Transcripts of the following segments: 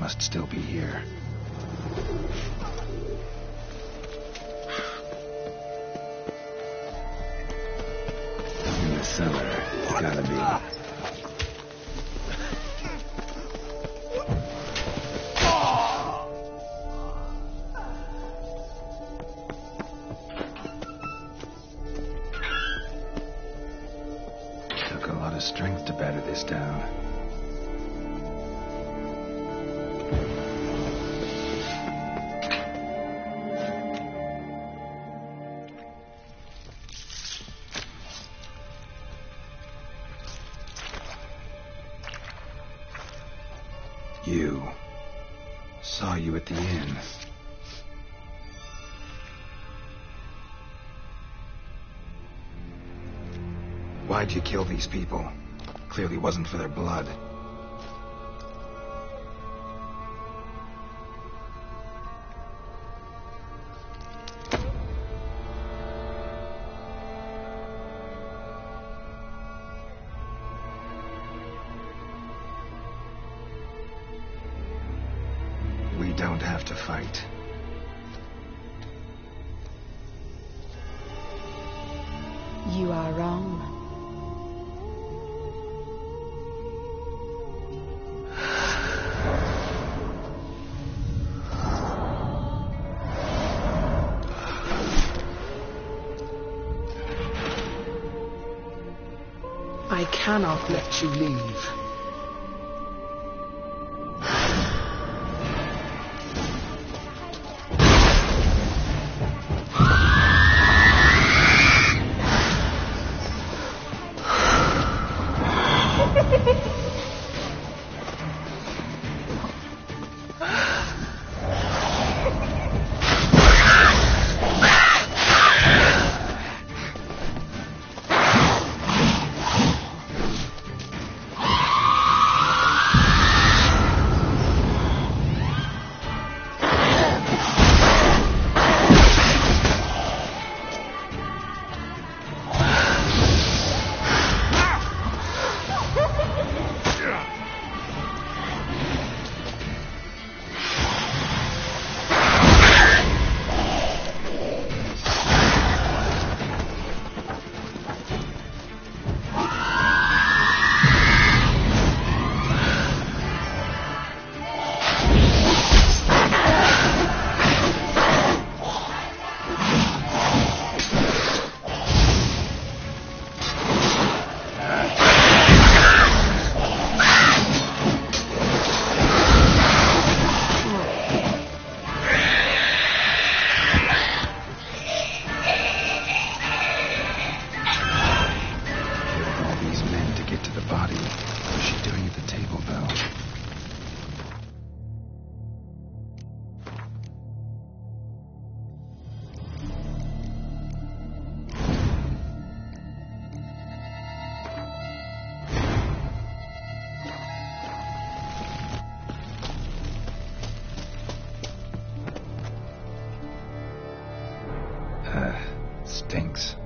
must still be here. In the cellar, it's gotta be. Took a lot of strength to batter this down. You. Saw you at the inn. Why'd you kill these people? Clearly wasn't for their blood. We don't have to fight. You are wrong. I cannot let you leave. Stinks.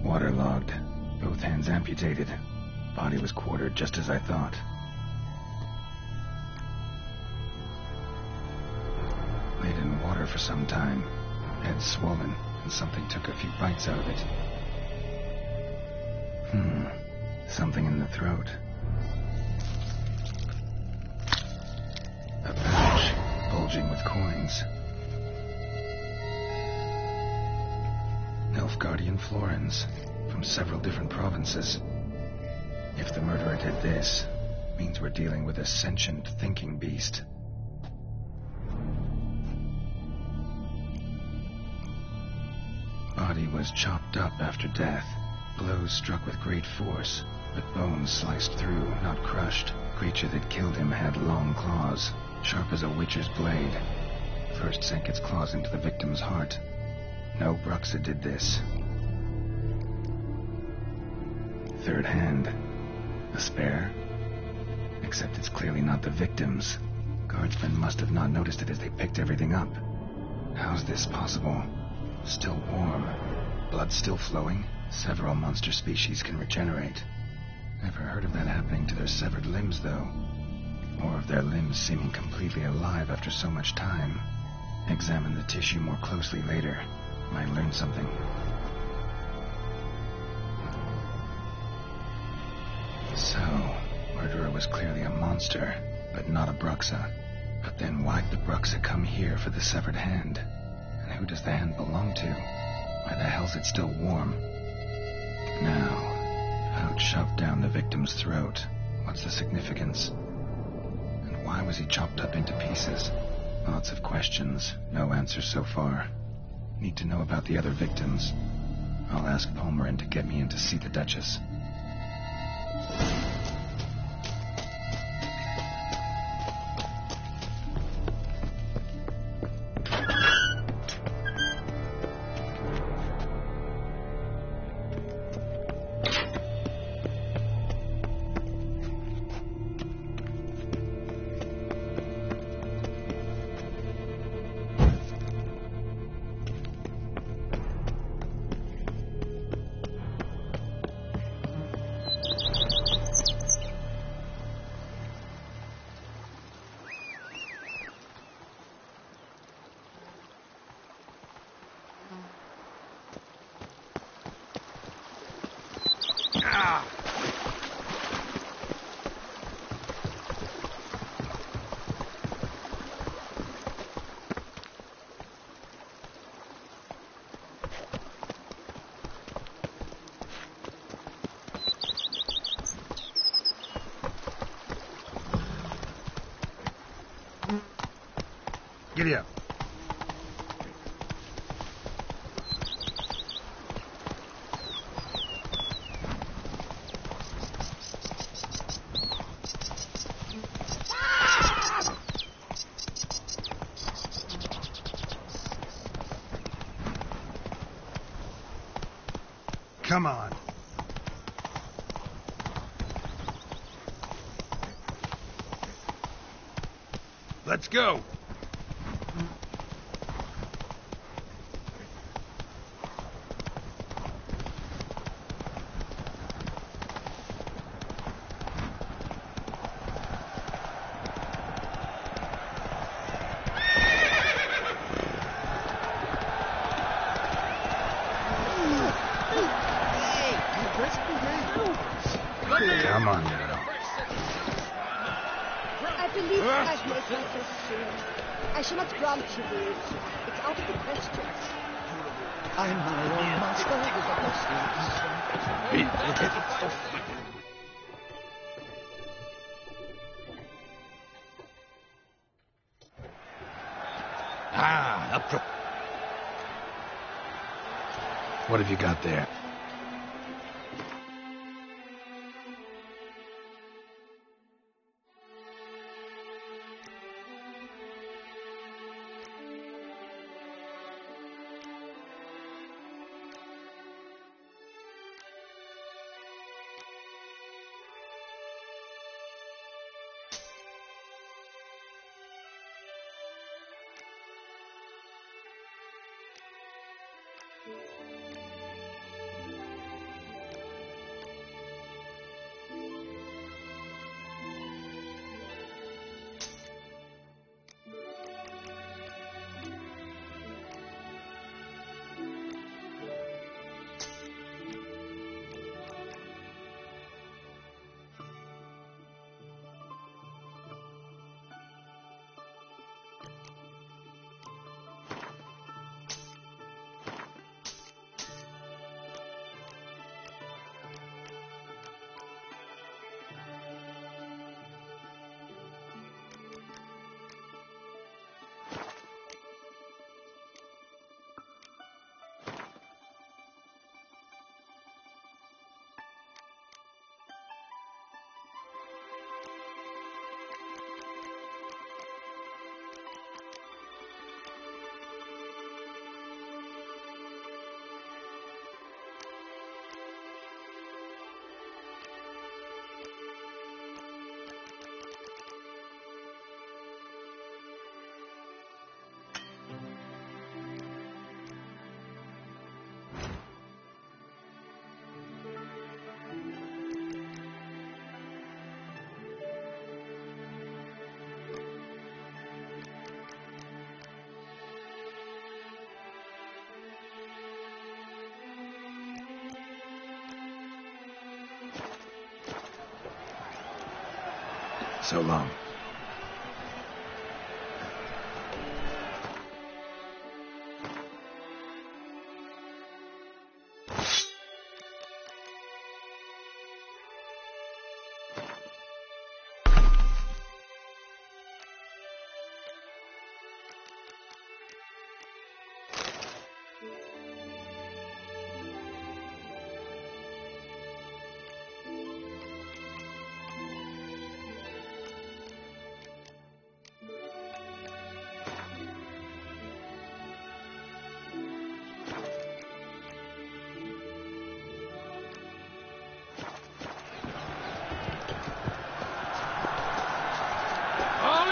Waterlogged. Both hands amputated. Body was quartered just as I thought. Laid in water for some time. Head swollen, and something took a few bites out of it. Something in the throat. A pouch, bulging with coins. Nilfgaardian florins, from several different provinces. If the murderer did this, means we're dealing with a sentient, thinking beast. Body was chopped up after death. Blows struck with great force, but bones sliced through, not crushed. Creature that killed him had long claws, sharp as a witcher's blade. First sank its claws into the victim's heart. No Bruxa did this. Third hand. A spare? Except it's clearly not the victim's. Guardsmen must have not noticed it as they picked everything up. How's this possible? Still warm. Blood still flowing. Several monster species can regenerate. Never heard of that happening to their severed limbs, though. Or of their limbs seeming completely alive after so much time. Examine the tissue more closely later. Might learn something. So, murderer was clearly a monster, but not a Bruxa. But then why'd the Bruxa come here for the severed hand? And who does the hand belong to? Why the hell's it still warm? Now, pouch shoved down the victim's throat. What's the significance? And why was he chopped up into pieces? Lots of questions, no answers so far. Need to know about the other victims. I'll ask Palmerin to get me in to see the Duchess. Giddy up. Come on. Let's go. Come on now. I believe I've made my decision. I shall not grant you this. It's out of the question. I'm my own master with the What have you got there? So long.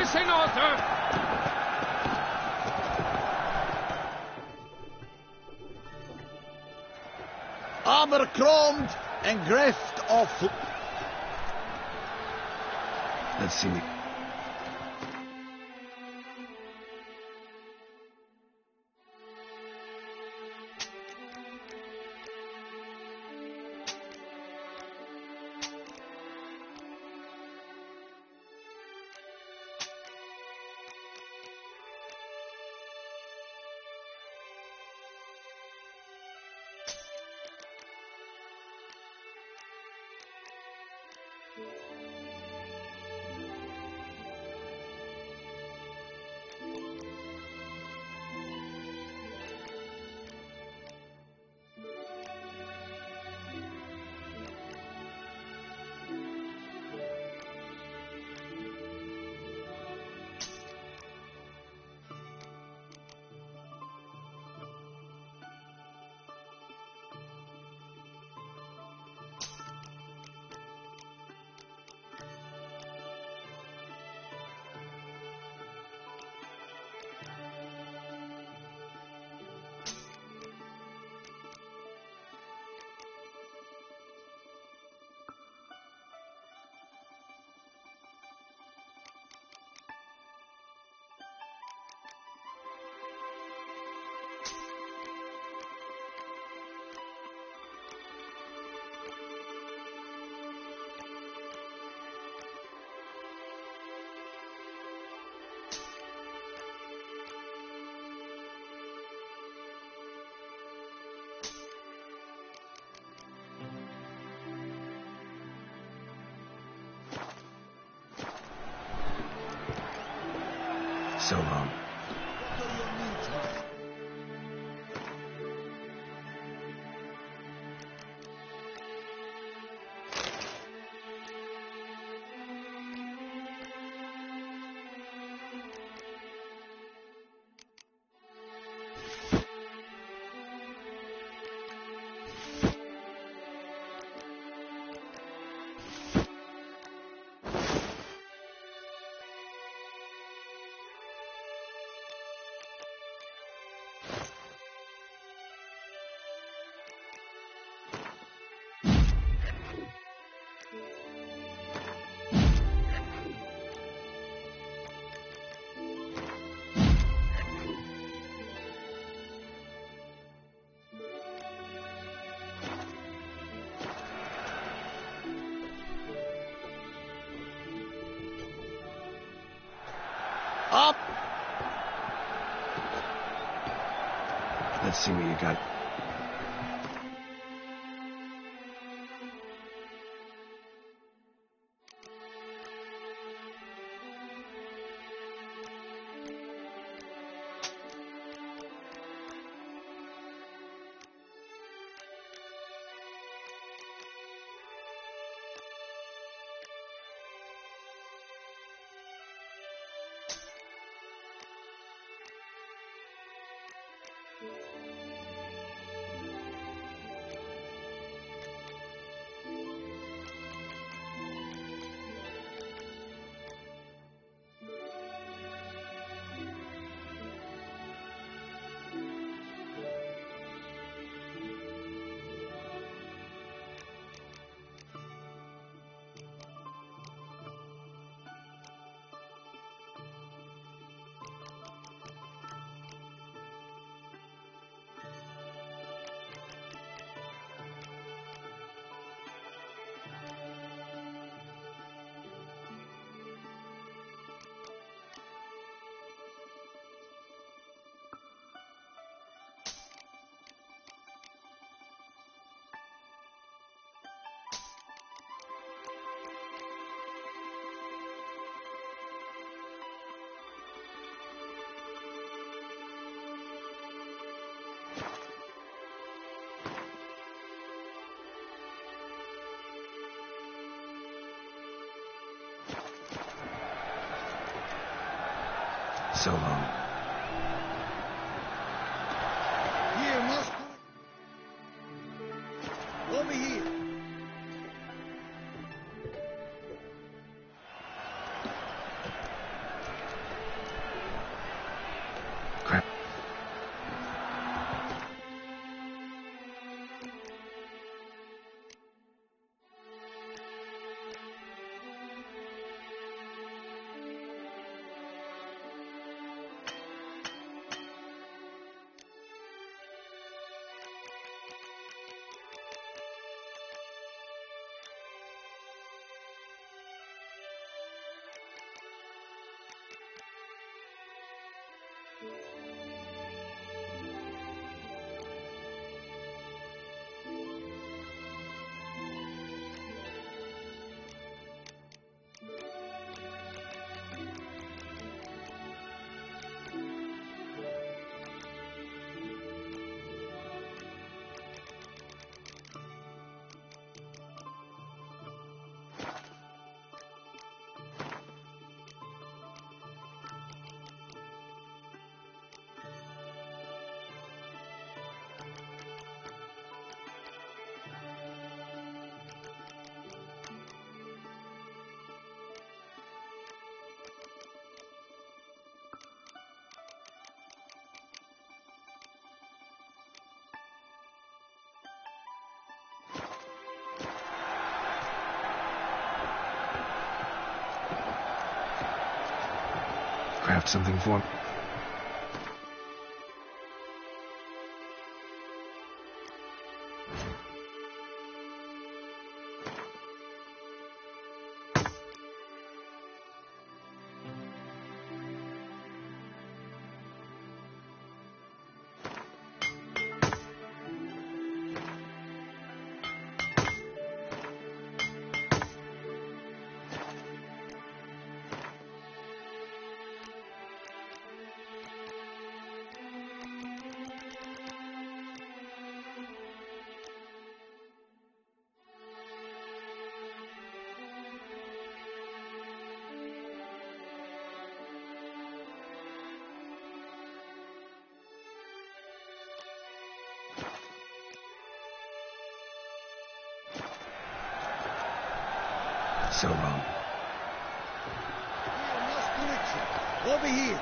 Listen, Arthur! Abercrombed and greft of... Let's see. So long. Up! Let's see what you got. So long. Here, must over here. Crap. Craft something for me. So long. Here, must connection. Over here.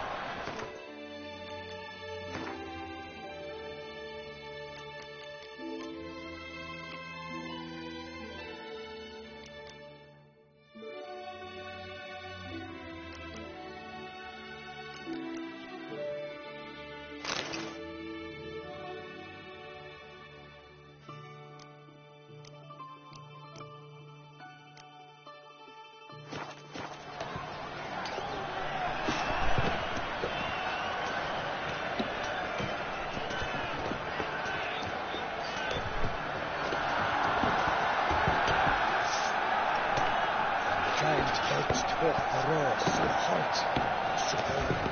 Giant heads toward the roar so hot, so cold.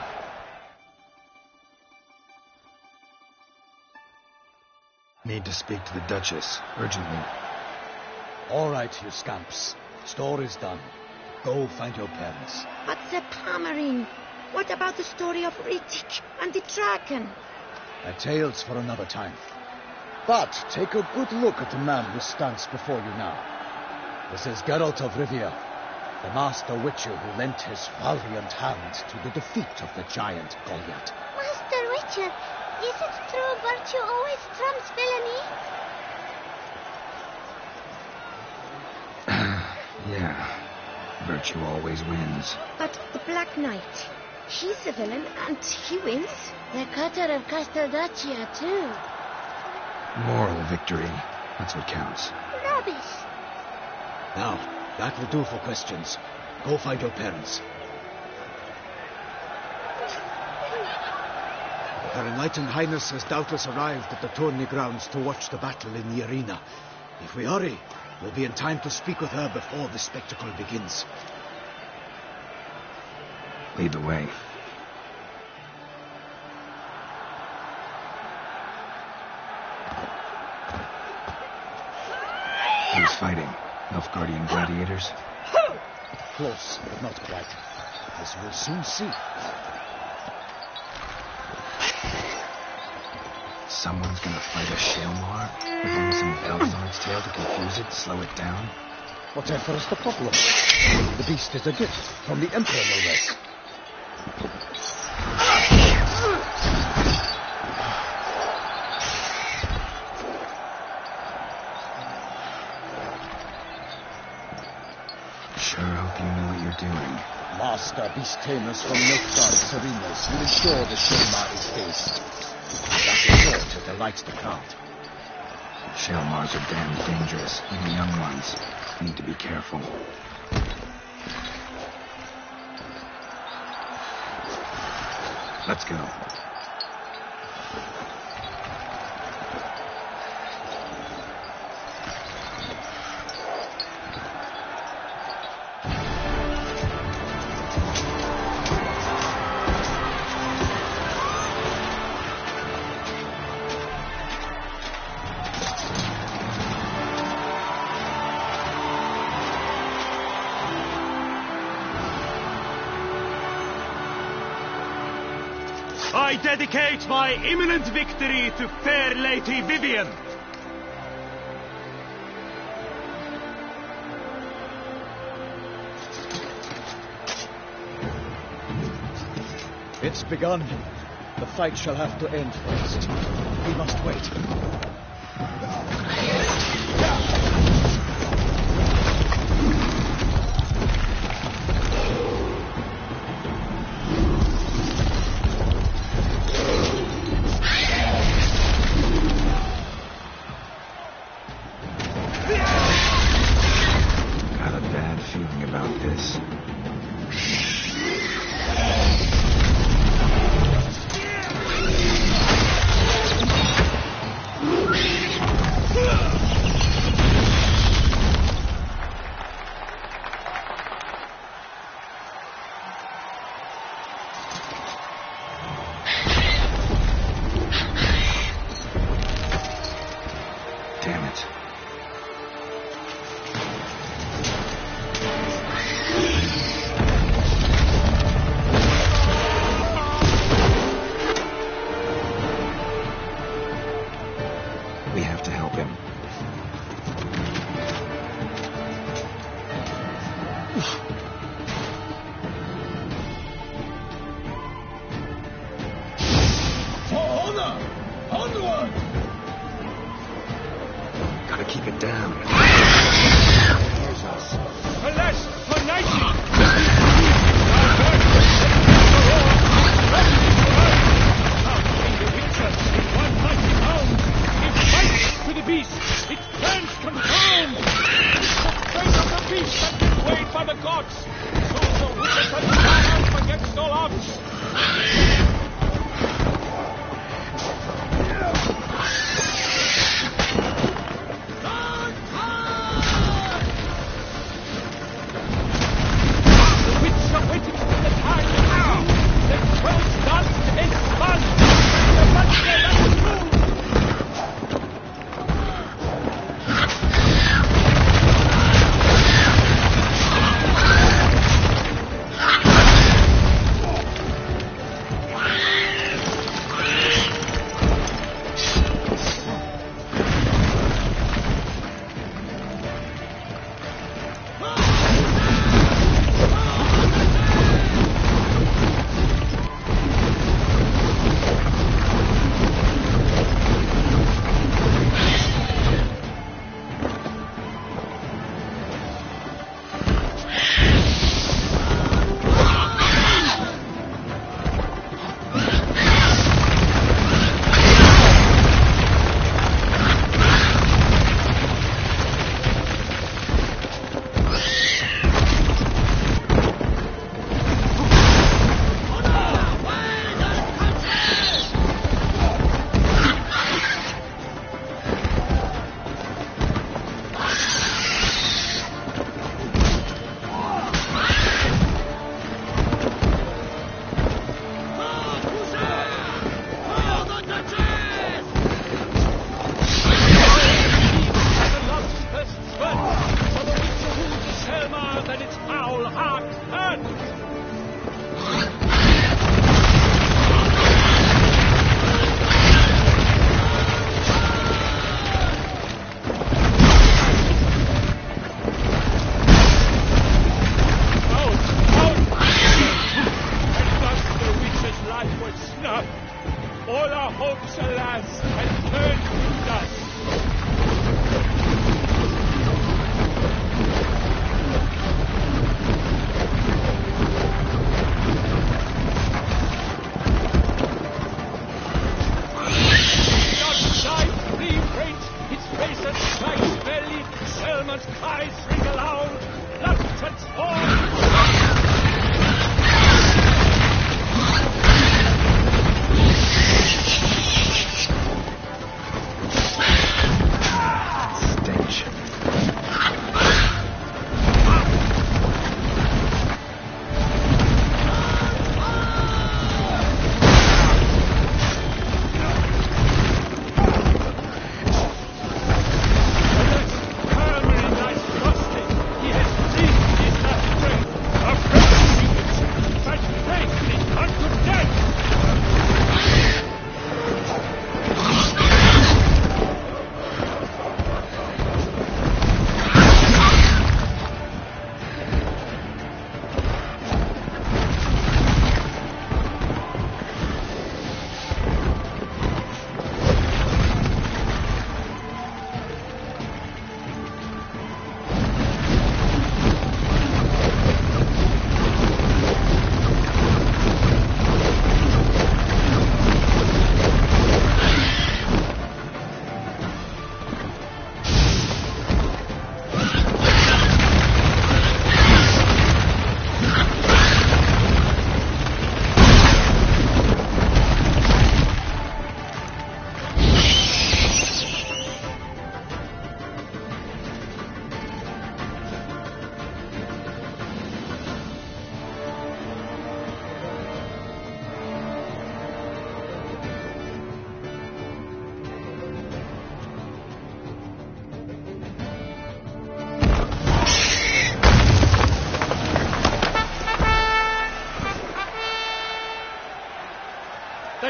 Need to speak to the Duchess, urgently. All right, you scamps. Store is done. Go find your parents. But the Pomerine, what about the story of Riddick and the dragon? A tale's for another time. But take a good look at the man who stands before you now. This is Geralt of Rivia, the master witcher who lent his valiant hand to the defeat of the giant Goliath. Master Witcher, is it true virtue always trumps villainy? Yeah. Virtue always wins. But the Black Knight, he's the villain and he wins. The cutter of Casteldacia, too. Moral victory. That's what counts. Rubbish. Now, that will do for questions. Go find your parents. Her Enlightened Highness has doubtless arrived at the tourney grounds to watch the battle in the arena. If we hurry, we'll be in time to speak with her before the spectacle begins. Lead the way. Who's fighting? Nilfgaardian gladiators? Close, but not quite. As we'll soon see. Someone's gonna fight a Shalmar with only some bells on its tail to confuse it, slow it down. Whatever is the problem? The beast is a gift from the Emperor, no less. Sure hope you know what you're doing. Master beast tamers from Nilfgaard's arenas will ensure the Shalmar is his. That report delights the crowd. Shalmars are damned dangerous, even young ones. Need to be careful. Let's go. I dedicate my imminent victory to fair Lady Vivian. It's begun. The fight shall have to end first. We must wait. Got a bad feeling about this. Damn it. We have to help him. Gotta keep it down. Here's us. Alas, for Nike! To the beast, its plans confirmed! The fate of the beast has been weighed by the gods! So the witness has triumphed against all odds! The wits are waiting for the time now! The 12th dust is spun! The monster that is moved!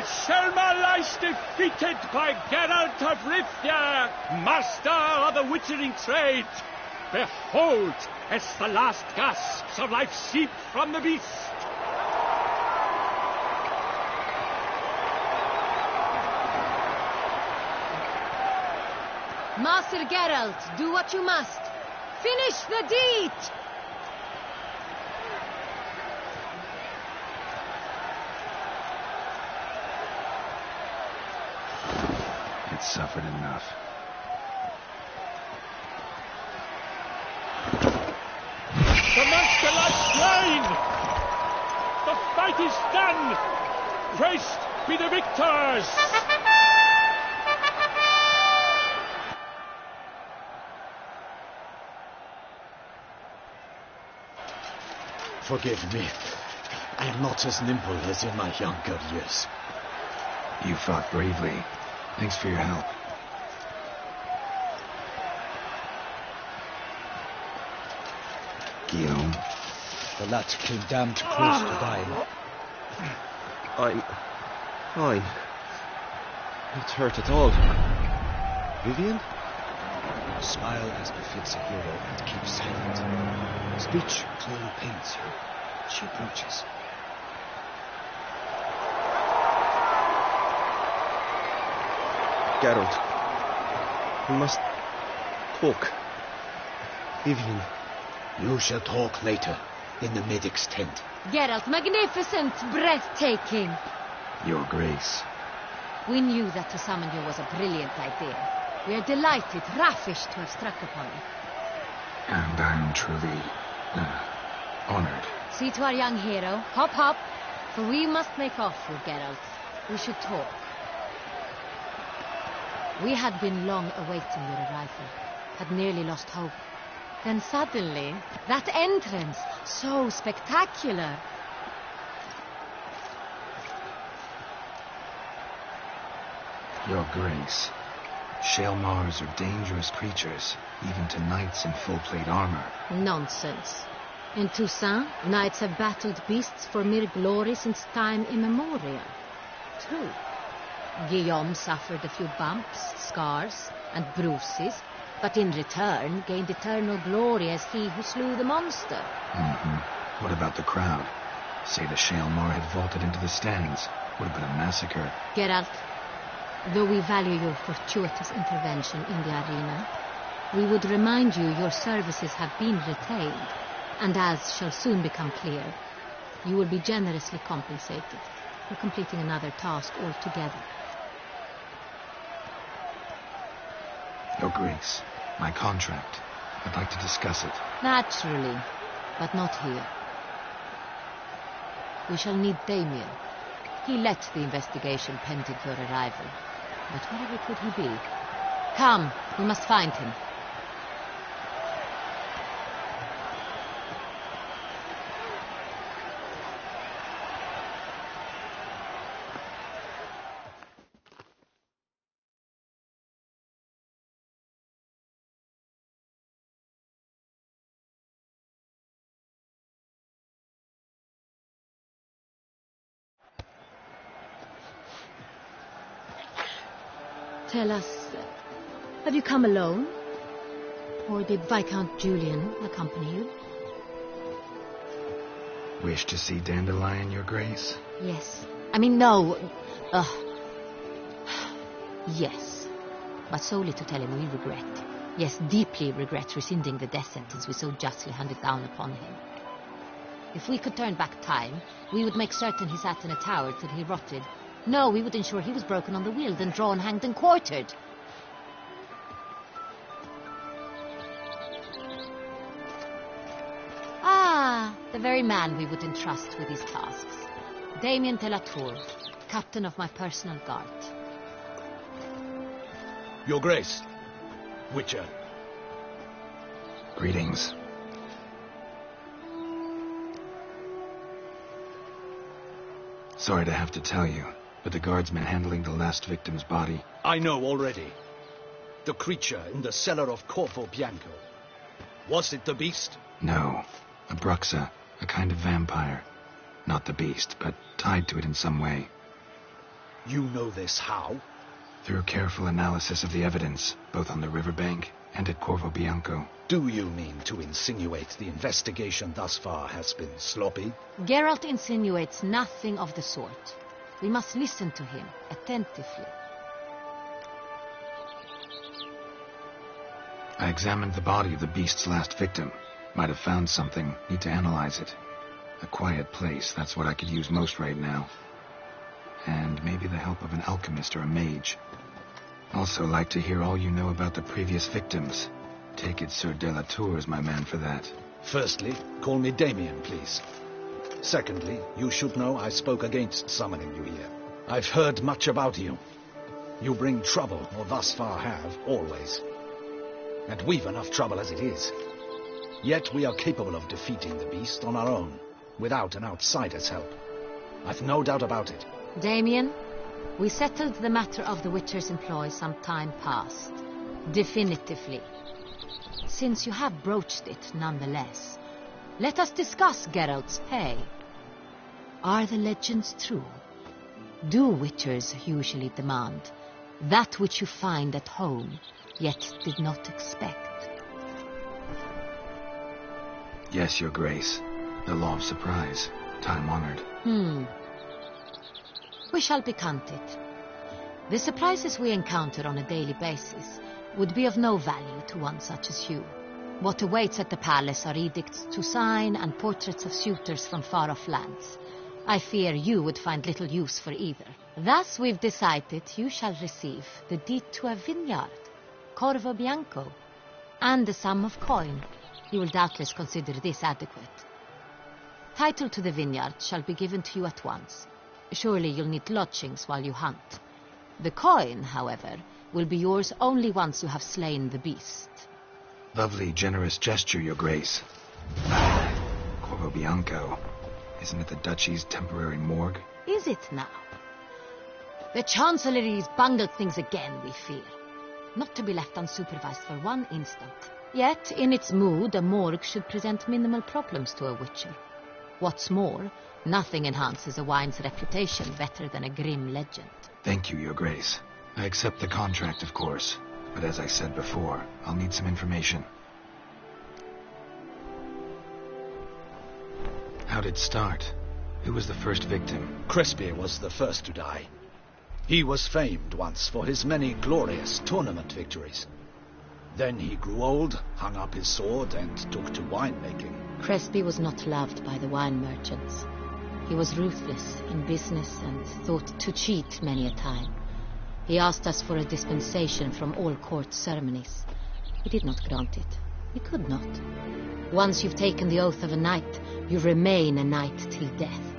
that Shelmar lies defeated by Geralt of Rivia, master of the witchering trade. Behold, as the last gasps of life seep from the beast. Master Geralt, do what you must. Finish the deed! It suffered enough. The monster lies slain! The fight is done! Praised be the victors! Forgive me. I am not as nimble as in my younger years. You fought bravely. Thanks for your help. Guillaume. The lad came damned close to dying. I'm fine. Not hurt at all. Vivian? Smile as befits a hero and keep silent. Speech clearly pains you. She approaches. Geralt. We must talk. Vivian. You shall talk later, in the medic's tent. Geralt, magnificent, breathtaking. Your Grace. We knew that to summon you was a brilliant idea. We are delighted, ravished to have struck upon it. And I'm truly honored. See to our young hero. Hop, hop. For we must make off with Geralt. We should talk. We had been long awaiting your arrival. Had nearly lost hope. Then suddenly, that entrance, so spectacular. Your Grace. Shelmars are dangerous creatures, even to knights in full-plate armor. Nonsense. In Toussaint, knights have battled beasts for mere glory since time immemorial. True. Guillaume suffered a few bumps, scars, and bruises, but in return gained eternal glory as he who slew the monster. Mm-hmm. What about the crowd? Say the Shelmar had vaulted into the stands. Would have been a massacre. Geralt, though we value your fortuitous intervention in the arena, we would remind you your services have been retained, and as shall soon become clear, you will be generously compensated for completing another task altogether. Your Grace, my contract. I'd like to discuss it. Naturally, but not here. We shall need Damien. He led the investigation pending your arrival. But wherever could he be? Come, we must find him. Tell us, have you come alone? Or did Viscount Julian accompany you? Wish to see Dandelion, Your Grace? Yes. I mean, no. Yes. But solely to tell him we regret. Yes, deeply regret rescinding the death sentence we so justly handed down upon him. If we could turn back time, we would make certain he sat in a tower till he rotted. No, we would ensure he was broken on the wheel, then drawn, hanged, and quartered. Ah, the very man we would entrust with these tasks. Damien de la Tour, captain of my personal guard. Your Grace, Witcher. Greetings. Sorry to have to tell you, but the guardsman handling the last victim's body... I know already. The creature in the cellar of Corvo Bianco. Was it the beast? No. A Bruxa, a kind of vampire. Not the beast, but tied to it in some way. You know this how? Through careful analysis of the evidence, both on the riverbank and at Corvo Bianco. Do you mean to insinuate the investigation thus far has been sloppy? Geralt insinuates nothing of the sort. We must listen to him attentively. I examined the body of the beast's last victim. Might have found something. Need to analyze it. A quiet place, that's what I could use most right now. And maybe the help of an alchemist or a mage. Also like to hear all you know about the previous victims. Take it Sir Delatour is my man for that. Firstly, call me Damien, please. Secondly, you should know I spoke against summoning you here. I've heard much about you. You bring trouble, or thus far have, always. And we've enough trouble as it is. Yet we are capable of defeating the beast on our own, without an outsider's help. I've no doubt about it. Damien, we settled the matter of the Witcher's employ some time past. Definitively. Since you have broached it nonetheless, let us discuss Geralt's pay. Are the legends true? Do Witchers usually demand that which you find at home, yet did not expect? Yes, Your Grace. The law of surprise. Time-honored. We shall be content. The surprises we encounter on a daily basis would be of no value to one such as you. What awaits at the palace are edicts to sign and portraits of suitors from far-off lands. I fear you would find little use for either. Thus we've decided you shall receive the deed to a vineyard, Corvo Bianco, and the sum of coin. You will doubtless consider this adequate. Title to the vineyard shall be given to you at once. Surely you'll need lodgings while you hunt. The coin, however, will be yours only once you have slain the beast. Lovely, generous gesture, Your Grace. Corvo Bianco. Isn't it the Duchy's temporary morgue? Is it now? The Chancellery's bungled things again, we fear. Not to be left unsupervised for one instant. Yet, in its mood, a morgue should present minimal problems to a Witcher. What's more, nothing enhances a wine's reputation better than a grim legend. Thank you, Your Grace. I accept the contract, of course. But as I said before, I'll need some information. How'd it start? Who was the first victim? Crespi was the first to die. He was famed once for his many glorious tournament victories. Then he grew old, hung up his sword, and took to winemaking. Crespi was not loved by the wine merchants. He was ruthless in business and thought to cheat many a time. He asked us for a dispensation from all court ceremonies. We did not grant it. We could not. Once you've taken the oath of a knight, you remain a knight till death.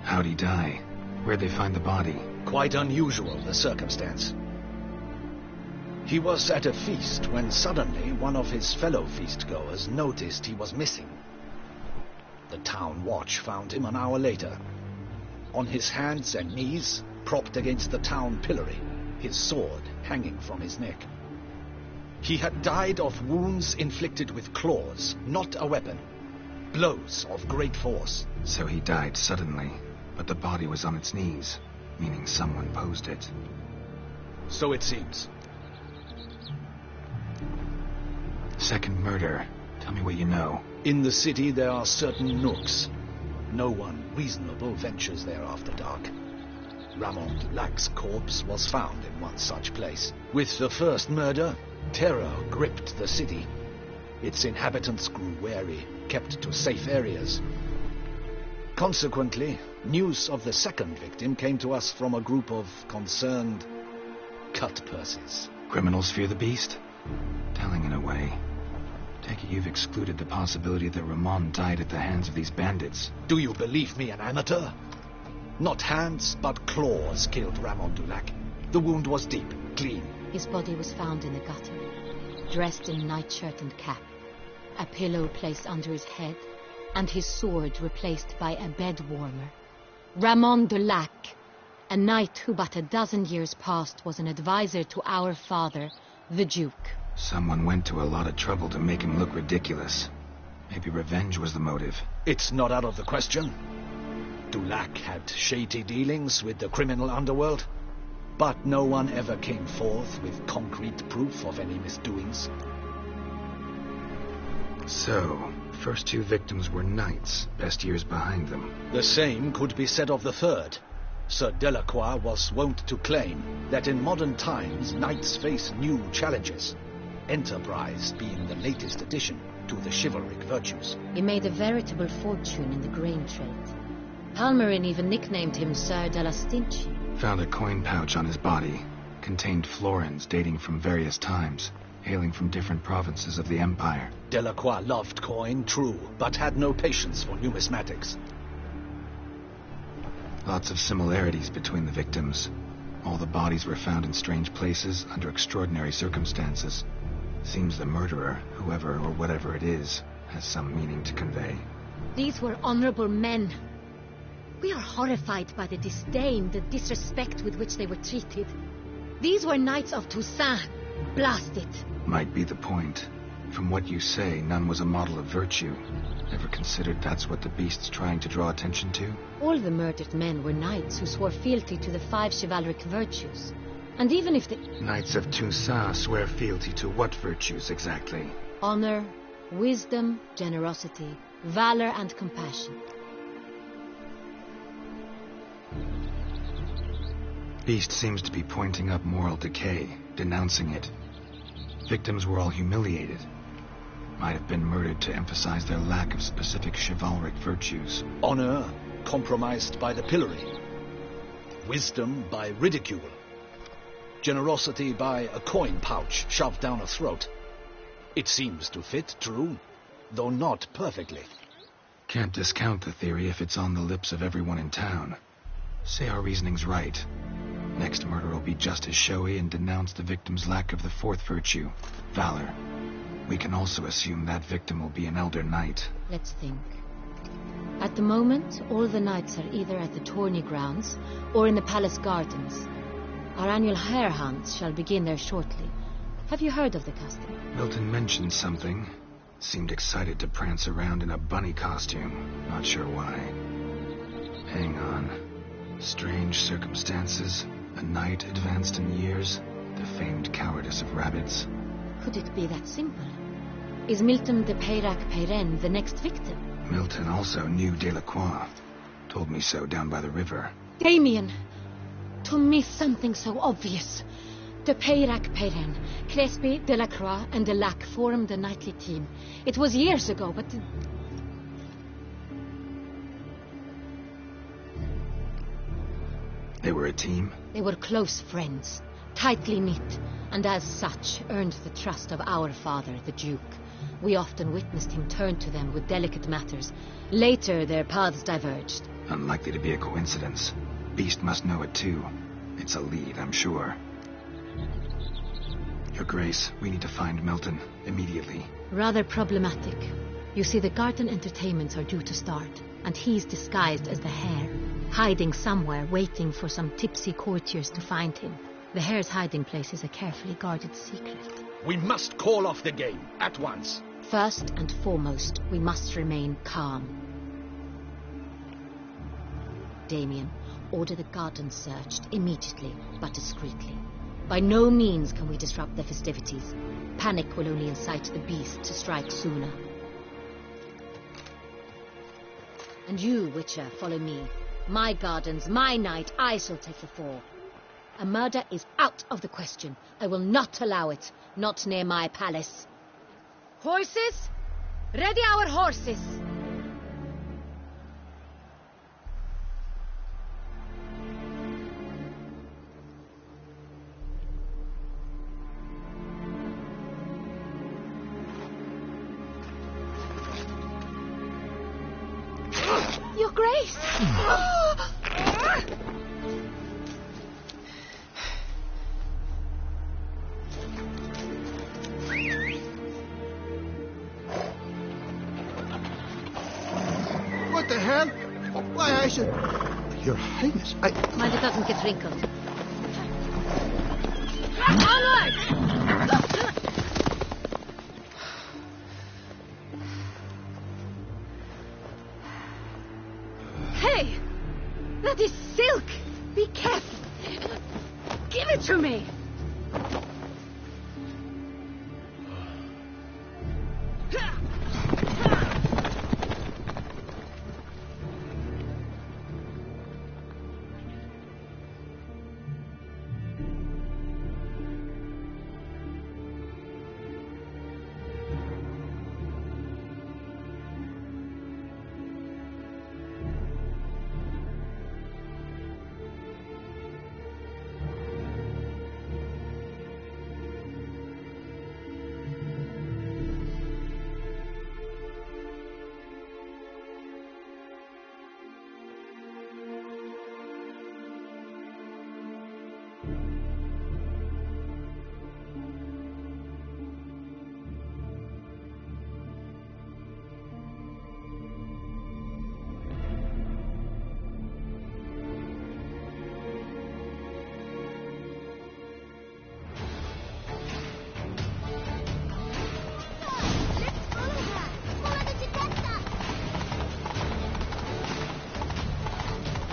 How'd he die? Where'd they find the body? Quite unusual, the circumstance. He was at a feast when suddenly one of his fellow feastgoers noticed he was missing. The town watch found him an hour later, on his hands and knees, propped against the town pillory, his sword hanging from his neck. He had died of wounds inflicted with claws, not a weapon. Blows of great force. So he died suddenly, but the body was on its knees, meaning someone posed it. So it seems. Second murder. Tell me what you know. In the city there are certain nooks. No one reasonable ventures there after dark. Ramon Dulac's corpse was found in one such place. With the first murder, terror gripped the city. Its inhabitants grew wary, kept to safe areas. Consequently, news of the second victim came to us from a group of concerned cut-purses. Criminals fear the beast? Telling in a way. Take it you've excluded the possibility that Ramon died at the hands of these bandits. Do you believe me an amateur? Not hands, but claws killed Ramon Dulac. The wound was deep, clean. His body was found in the gutter, dressed in nightshirt and cap, a pillow placed under his head, and his sword replaced by a bed warmer. Ramon Dulac, a knight who but a dozen years past was an advisor to our father, the Duke. Someone went to a lot of trouble to make him look ridiculous. Maybe revenge was the motive. It's not out of the question. Dulac had shady dealings with the criminal underworld. But no one ever came forth with concrete proof of any misdoings. So, first two victims were knights, best years behind them. The same could be said of the third. Sir Delacroix was wont to claim that in modern times knights face new challenges, enterprise being the latest addition to the chivalric virtues. He made a veritable fortune in the grain trade. Palmerin even nicknamed him Sir de la Stinchi. Found a coin pouch on his body. Contained florins dating from various times, hailing from different provinces of the Empire. Delacroix loved coin, true, but had no patience for numismatics. Lots of similarities between the victims. All the bodies were found in strange places under extraordinary circumstances. Seems the murderer, whoever or whatever it is, has some meaning to convey. These were honorable men. We are horrified by the disdain, the disrespect with which they were treated. These were knights of Toussaint. Blast it. Might be the point. From what you say, none was a model of virtue. Ever considered that's what the beast's trying to draw attention to? All the murdered men were knights who swore fealty to the 5 chivalric virtues. And even if the... Knights of Toussaint swear fealty to what virtues exactly? Honor, wisdom, generosity, valor, and compassion. Beast seems to be pointing up moral decay, denouncing it. Victims were all humiliated. Might have been murdered to emphasize their lack of specific chivalric virtues. Honor compromised by the pillory. Wisdom by ridicule. Generosity by a coin pouch shoved down a throat. It seems to fit, true, though not perfectly. Can't discount the theory if it's on the lips of everyone in town. Say our reasoning's right. Next murder will be just as showy and denounce the victim's lack of the 4th virtue, valor. We can also assume that victim will be an elder knight. Let's think. At the moment, all the knights are either at the tourney grounds or in the palace gardens. Our annual hare hunts shall begin there shortly. Have you heard of the custom? Milton mentioned something. Seemed excited to prance around in a bunny costume. Not sure why. Hang on. Strange circumstances. A knight advanced in years. The famed cowardice of rabbits. Could it be that simple? Is Milton de Peyrac-Peyren the next victim? Milton also knew Delacroix. Told me so down by the river. Damien! To miss something so obvious. De Peyrac-Peyren, Crespi, Delacroix, and Delac formed a knightly team. It was years ago, but... They were a team? They were close friends, tightly knit, and as such earned the trust of our father, the Duke. We often witnessed him turn to them with delicate matters. Later, their paths diverged. Unlikely to be a coincidence. Beast must know it too. It's a lead, I'm sure. Your Grace, we need to find Milton, immediately. Rather problematic. You see, the garden entertainments are due to start, and he's disguised as the hare, hiding somewhere, waiting for some tipsy courtiers to find him. The hare's hiding place is a carefully guarded secret. We must call off the game, at once. First and foremost, we must remain calm. Damien, order the garden searched immediately, but discreetly. By no means can we disrupt the festivities. Panic will only incite the beast to strike sooner. And you, Witcher, follow me. My gardens, my night, I shall take the fall. A murder is out of the question. I will not allow it. Not near my palace. Horses? Ready our horses! Your Grace! What the hell? Why, I should... Your Highness, Mind it doesn't get wrinkled. Onward! Hey! That is silk! Be careful! Give it to me!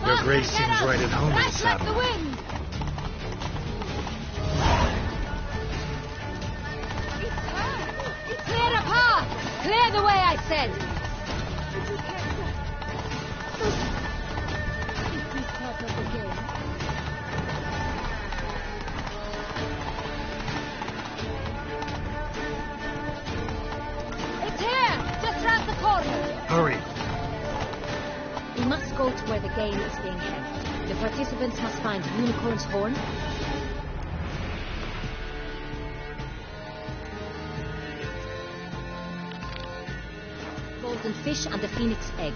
Your Grace seems right at home in the saddle. The wind! Clear the path! Clear the way, I said! It's here! Just round the corner! Hurry! We must go to where the game is being held. The participants must find the unicorn's horn. Golden fish and the phoenix egg.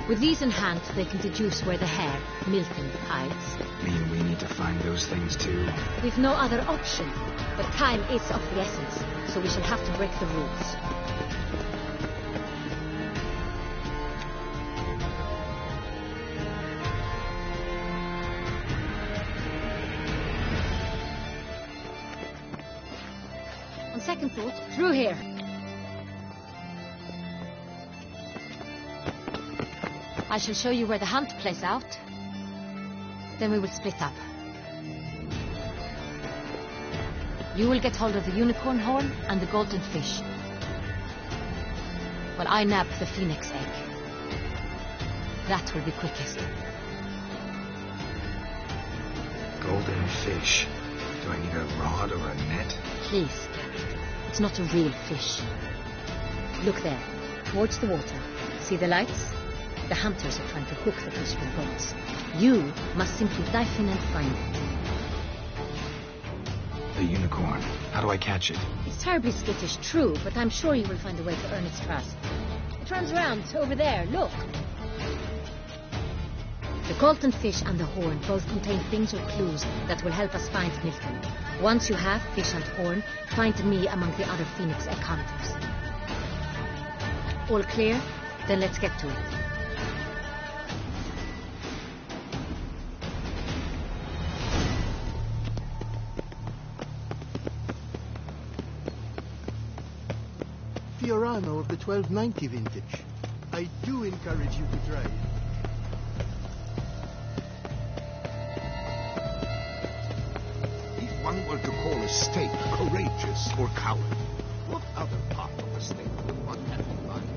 With these in hand, they can deduce where the hare, Milton, hides. Mean we need to find those things too? We've no other option. But time is of the essence, so we shall have to break the rules. On second thought, through here. I shall show you where the hunt plays out. Then we will split up. You will get hold of the unicorn horn and the golden fish, while I nab the phoenix egg. That will be quickest. Golden fish. Do I need a rod or a net? Please, Captain. It's not a real fish. Look there, towards the water. See the lights? The hunters are trying to hook the fish with boats. You must simply dive in and find it. The unicorn. How do I catch it? It's terribly skittish, true, but I'm sure you will find a way to earn its trust. It runs around over there, look. The golden fish and the horn both contain things or clues that will help us find Milton. Once you have fish and horn, find me among the other phoenix egg hunters. All clear? Then let's get to it. Fiorano of the 1290 vintage. I do encourage you to try it. If one were to call a state courageous or coward, what other part of the state would one have in mind?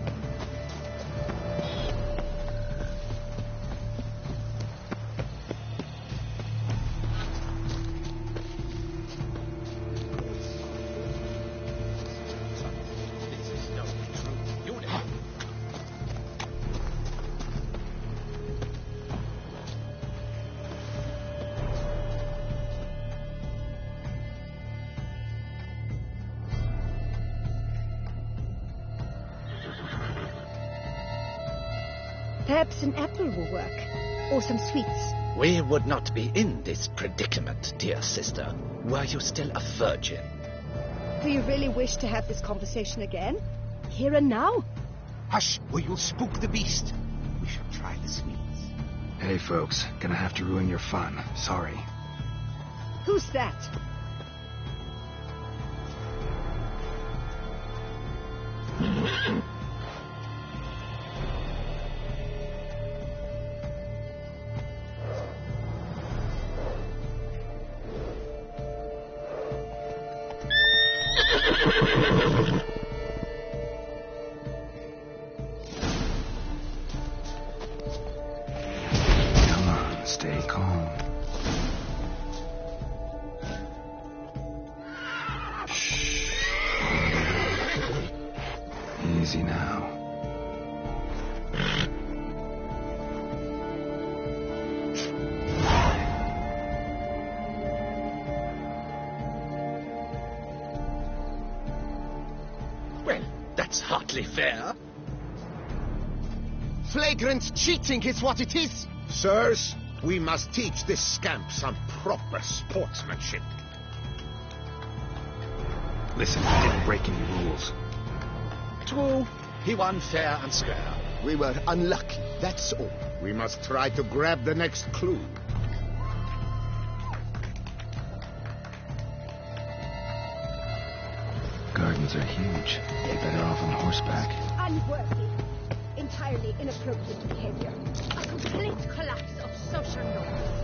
Perhaps an apple will work. Or some sweets. We would not be in this predicament, dear sister, were you still a virgin. Do you really wish to have this conversation again? Here and now? Hush, or you'll spook the beast. We shall try the sweets. Hey, folks. Gonna have to ruin your fun. Sorry. Who's that? Come on, stay calm. Shh. Easy now. Well, that's hardly fair. Flagrant cheating is what it is. Sirs, we must teach this scamp some proper sportsmanship. Listen, he didn't break any rules. True, he won fair and square. We were unlucky, that's all. We must try to grab the next clue. Gardens are huge. Be better off on horseback. Unworthy. Entirely inappropriate behavior. A complete collapse of social norms.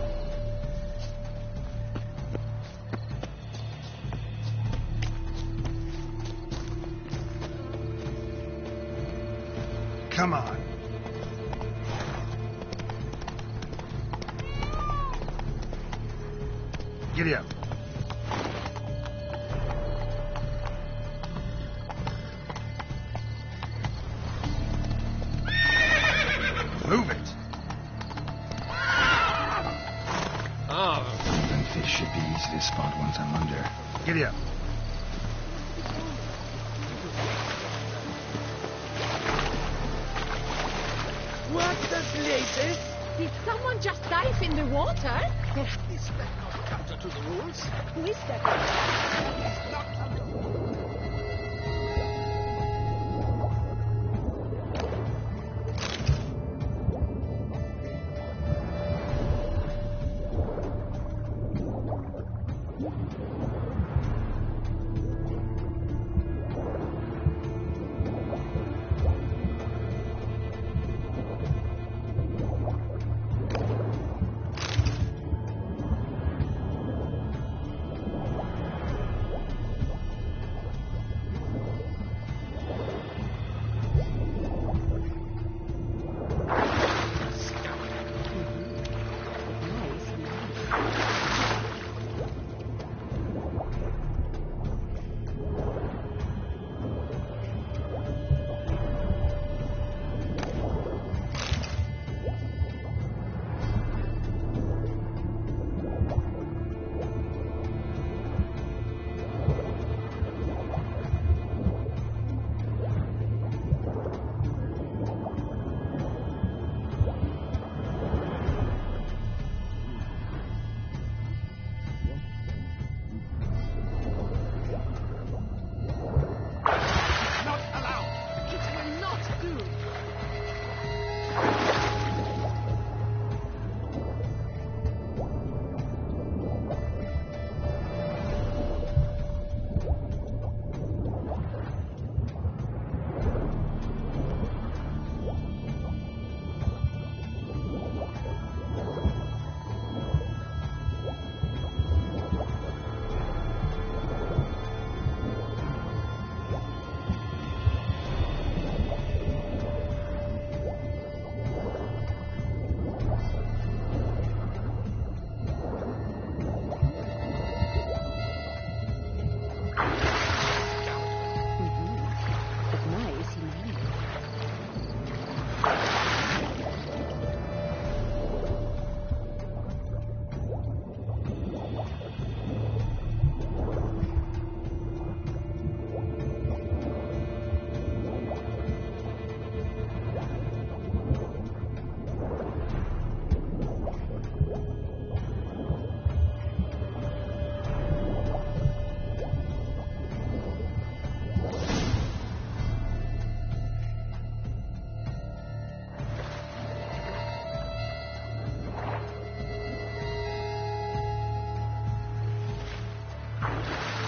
Come on. Giddy up. Move it. Then fish should be easy to spot once I'm under. Giddy up. What the blazes? Did someone just dive in the water? Is that not counter to the rules? Who is that? Not counter.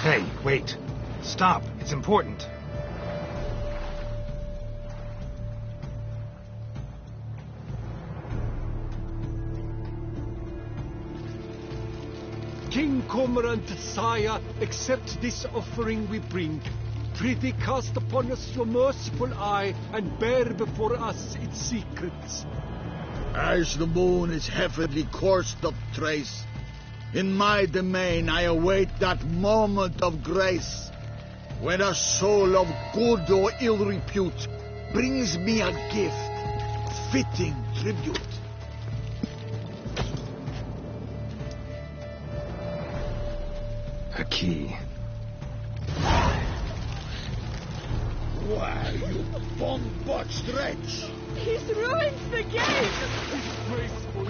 Hey, wait. Stop. It's important. King Cormorant, sire, accept this offering we bring. prithee cast upon us your merciful eye, and bear before us its secrets. As the moon is heavily coursed of trace, in my domain I await that moment of grace, when a soul of good or ill repute brings me a gift, fitting tribute. A key. Why, you bomb-botched wretch! He's ruined the game! Disgraceful.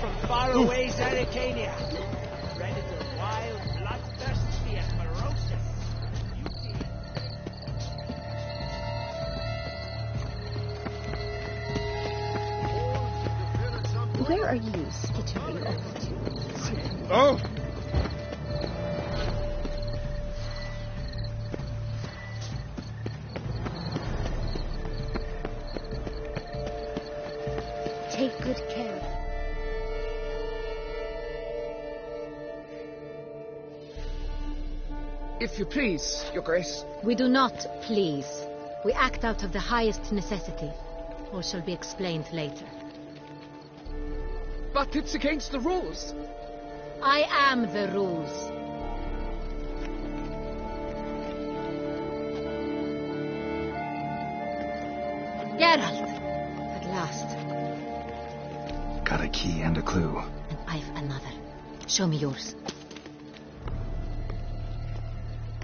From faraway Zerrikania. A predator wild, bloodthirsty, and ferocious. Where are you skittering off to? Oh! Take good care. If you please, Your Grace. We do not please. We act out of the highest necessity. All shall be explained later. But it's against the rules. I am the rules. Geralt! At last. Got a key and a clue. And I've another. Show me yours.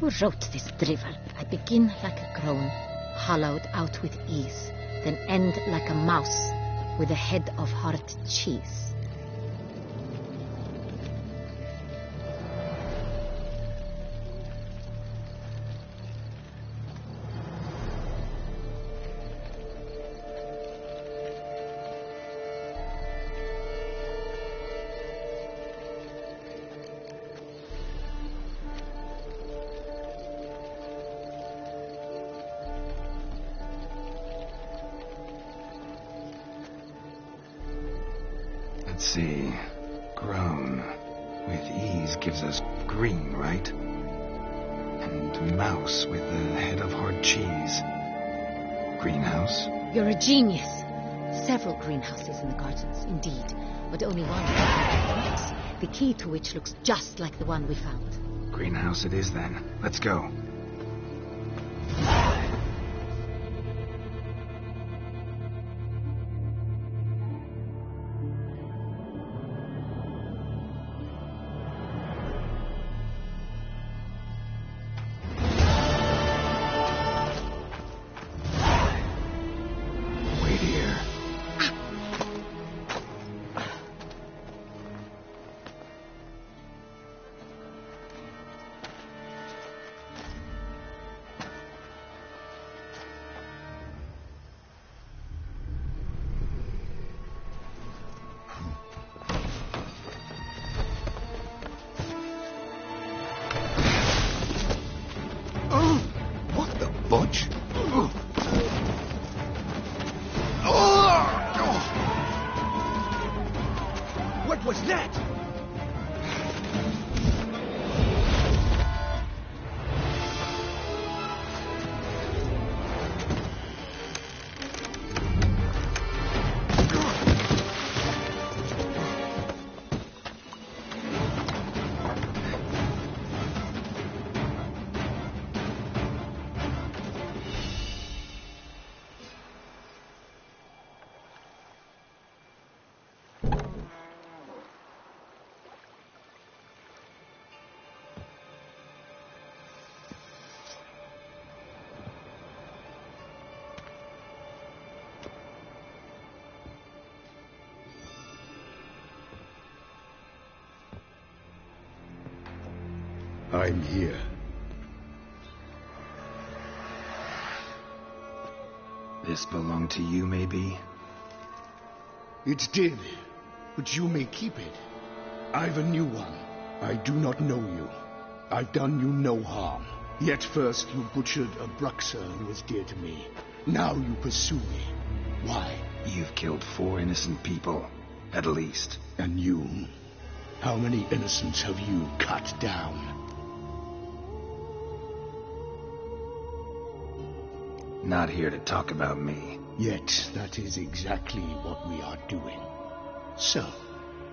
Who wrote this drivel? I begin like a crone, hollowed out with ease, then end like a mouse with a head of hard cheese. Let's see. Grown. With ease gives us green, right? And mouse with the head of hard cheese. Greenhouse? You're a genius. Several greenhouses in the gardens, indeed, but only one is the key to which looks just like the one we found. Greenhouse it is then. Let's go. Butch? What was that? I'm here. This belonged to you, maybe? It did, but you may keep it. I've a new one. I do not know you. I've done you no harm. Yet first you butchered a Bruxer who was dear to me. Now you pursue me. Why? You've killed 4 innocent people, at least. And you? How many innocents have you cut down? Not here to talk about me. Yet that is exactly what we are doing. So,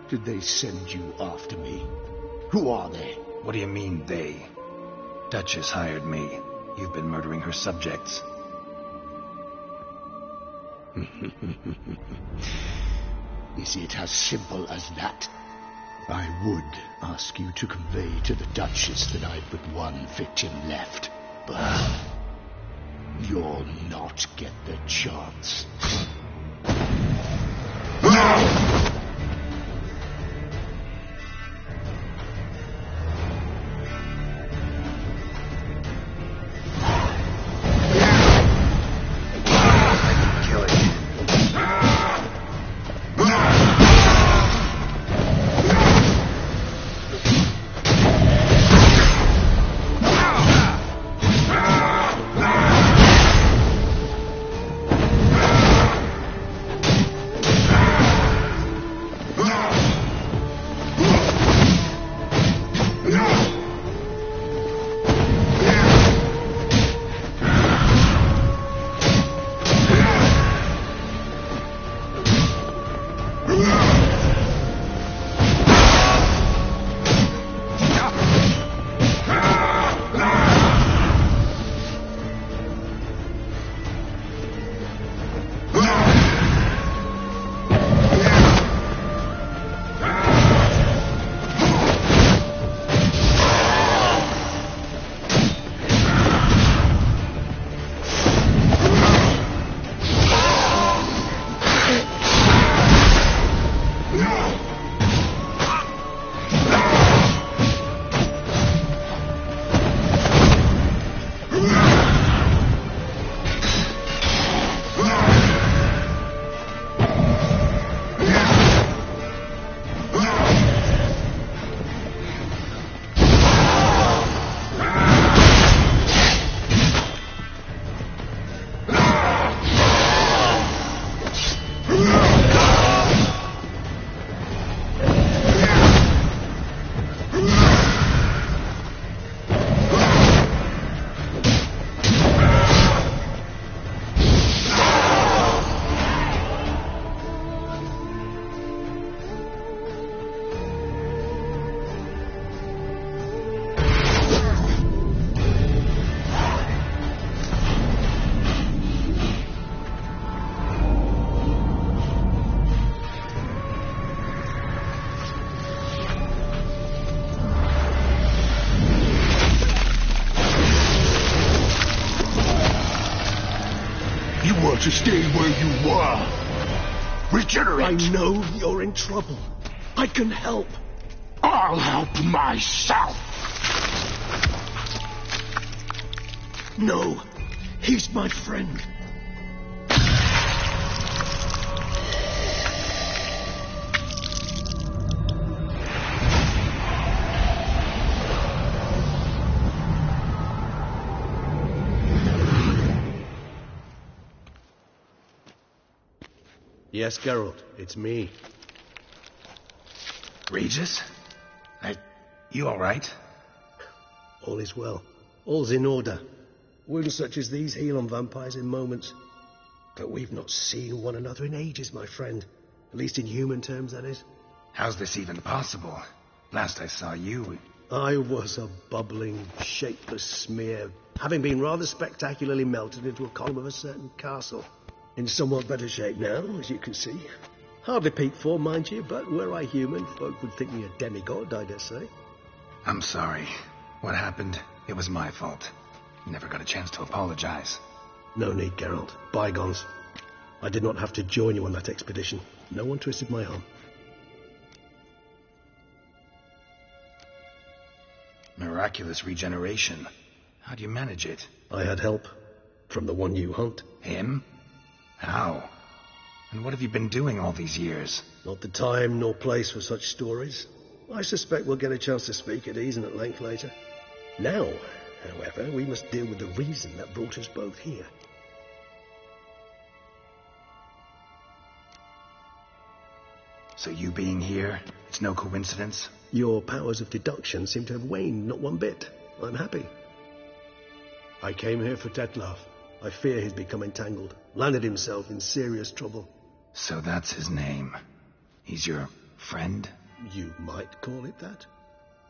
did they send you after me? Who are they? What do you mean, they? Duchess hired me. You've been murdering her subjects. Is it as simple as that? I would ask you to convey to the Duchess that I've but one victim left, but you'll not get the chance. To stay where you are. Regenerate. I know you're in trouble. I can help. I'll help myself. No, he's my friend. Yes, Geralt, it's me. Regis? You all right? All is well. All's in order. Wounds such as these heal on vampires in moments. But we've not seen one another in ages, my friend. At least in human terms, that is. How's this even possible? Last I saw you... I was a bubbling, shapeless smear, having been rather spectacularly melted into a column of a certain castle. In somewhat better shape now, as you can see. Hardly peak form, mind you, but were I human, folk would think me a demigod, I dare say. I'm sorry. What happened, it was my fault. Never got a chance to apologize. No need, Geralt. Bygones. I did not have to join you on that expedition. No one twisted my arm. Miraculous regeneration. How do you manage it? I had help. From the one you hunt. Him? How? And what have you been doing all these years? Not the time nor place for such stories. I suspect we'll get a chance to speak at ease and at length later. Now, however, we must deal with the reason that brought us both here. So you being here, it's no coincidence? Your powers of deduction seem to have waned not one bit. I'm happy. I came here for Dettlaff. I fear he's become entangled, landed himself in serious trouble. So that's his name. He's your friend? You might call it that.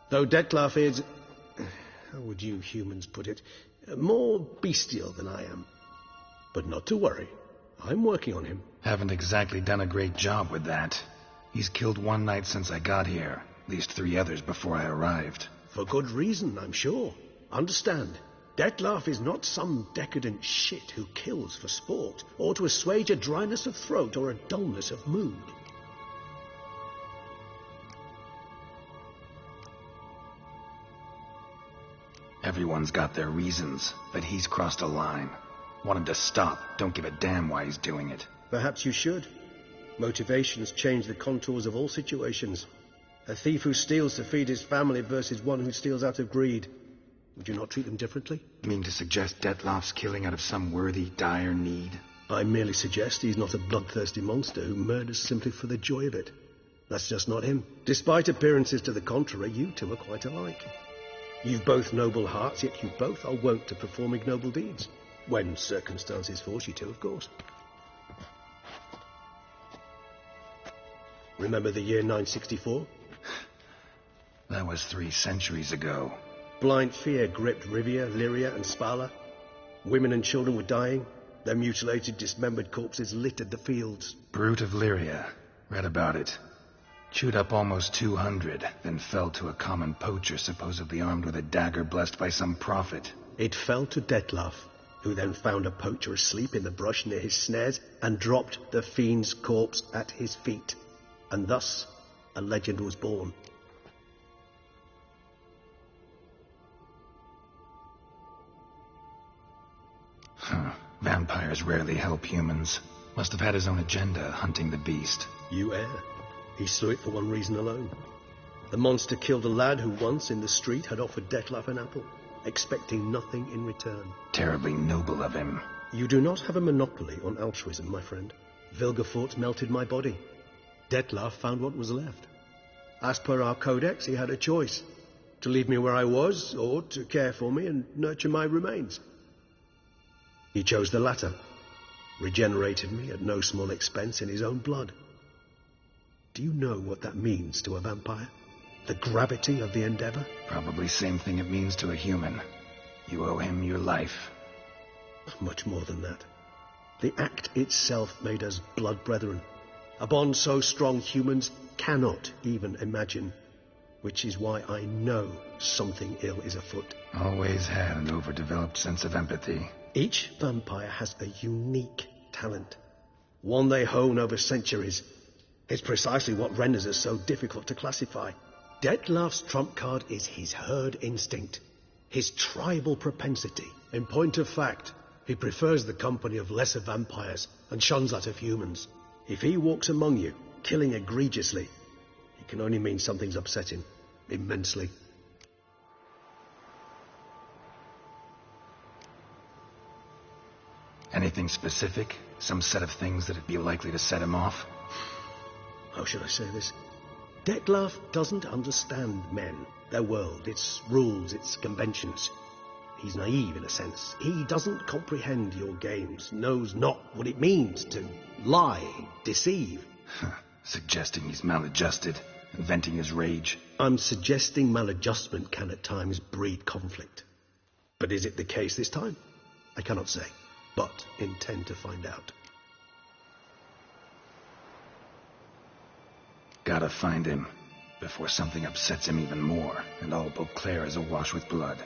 Though Dettlaff is, how would you humans put it, more bestial than I am. But not to worry. I'm working on him. Haven't exactly done a great job with that. He's killed one knight since I got here. At least 3 others before I arrived. For good reason, I'm sure. Understand, Dettlaff is not some decadent shit who kills for sport, or to assuage a dryness of throat or a dullness of mood. Everyone's got their reasons, but he's crossed a line. Want him to stop. Don't give a damn why he's doing it. Perhaps you should. Motivations change the contours of all situations. A thief who steals to feed his family versus one who steals out of greed. Would you not treat them differently? You mean to suggest Dettlaff's killing out of some worthy, dire need? I merely suggest he's not a bloodthirsty monster who murders simply for the joy of it. That's just not him. Despite appearances to the contrary, you two are quite alike. You've both noble hearts, yet you both are wont to perform ignoble deeds. When circumstances force you to, of course. Remember the year 964? That was 3 centuries ago. Blind fear gripped Rivia, Lyria, and Spala. Women and children were dying. Their mutilated, dismembered corpses littered the fields. Brute of Lyria. Read about it. Chewed up almost 200, then fell to a common poacher supposedly armed with a dagger blessed by some prophet. It fell to Dettlaff, who then found a poacher asleep in the brush near his snares and dropped the fiend's corpse at his feet. And thus, a legend was born. Vampires rarely help humans. Must have had his own agenda, hunting the beast. You err. He slew it for one reason alone. The monster killed a lad who once, in the street, had offered Dettlaff an apple, expecting nothing in return. Terribly noble of him. You do not have a monopoly on altruism, my friend. Vilgefortz melted my body. Dettlaff found what was left. As per our codex, he had a choice. To leave me where I was, or to care for me and nurture my remains. He chose the latter. Regenerated me at no small expense in his own blood. Do you know what that means to a vampire? The gravity of the endeavor? Probably same thing it means to a human. You owe him your life. Much more than that. The act itself made us blood brethren. A bond so strong humans cannot even imagine. Which is why I know something ill is afoot. Always had an overdeveloped sense of empathy. Each vampire has a unique talent. One they hone over centuries. It's precisely what renders us so difficult to classify. Dettlaff's trump card is his herd instinct. His tribal propensity. In point of fact, he prefers the company of lesser vampires and shuns that of humans. If he walks among you, killing egregiously, it can only mean something's upset him. Immensely. Anything specific? Some set of things that'd be likely to set him off? How should I say this? Dettlaff doesn't understand men, their world, its rules, its conventions. He's naive in a sense. He doesn't comprehend your games, knows not what it means to lie, deceive. Suggesting he's maladjusted, venting his rage. I'm suggesting maladjustment can at times breed conflict. But is it the case this time? I cannot say, but intend to find out. Gotta find him, before something upsets him even more, and all Beauclair is awash with blood.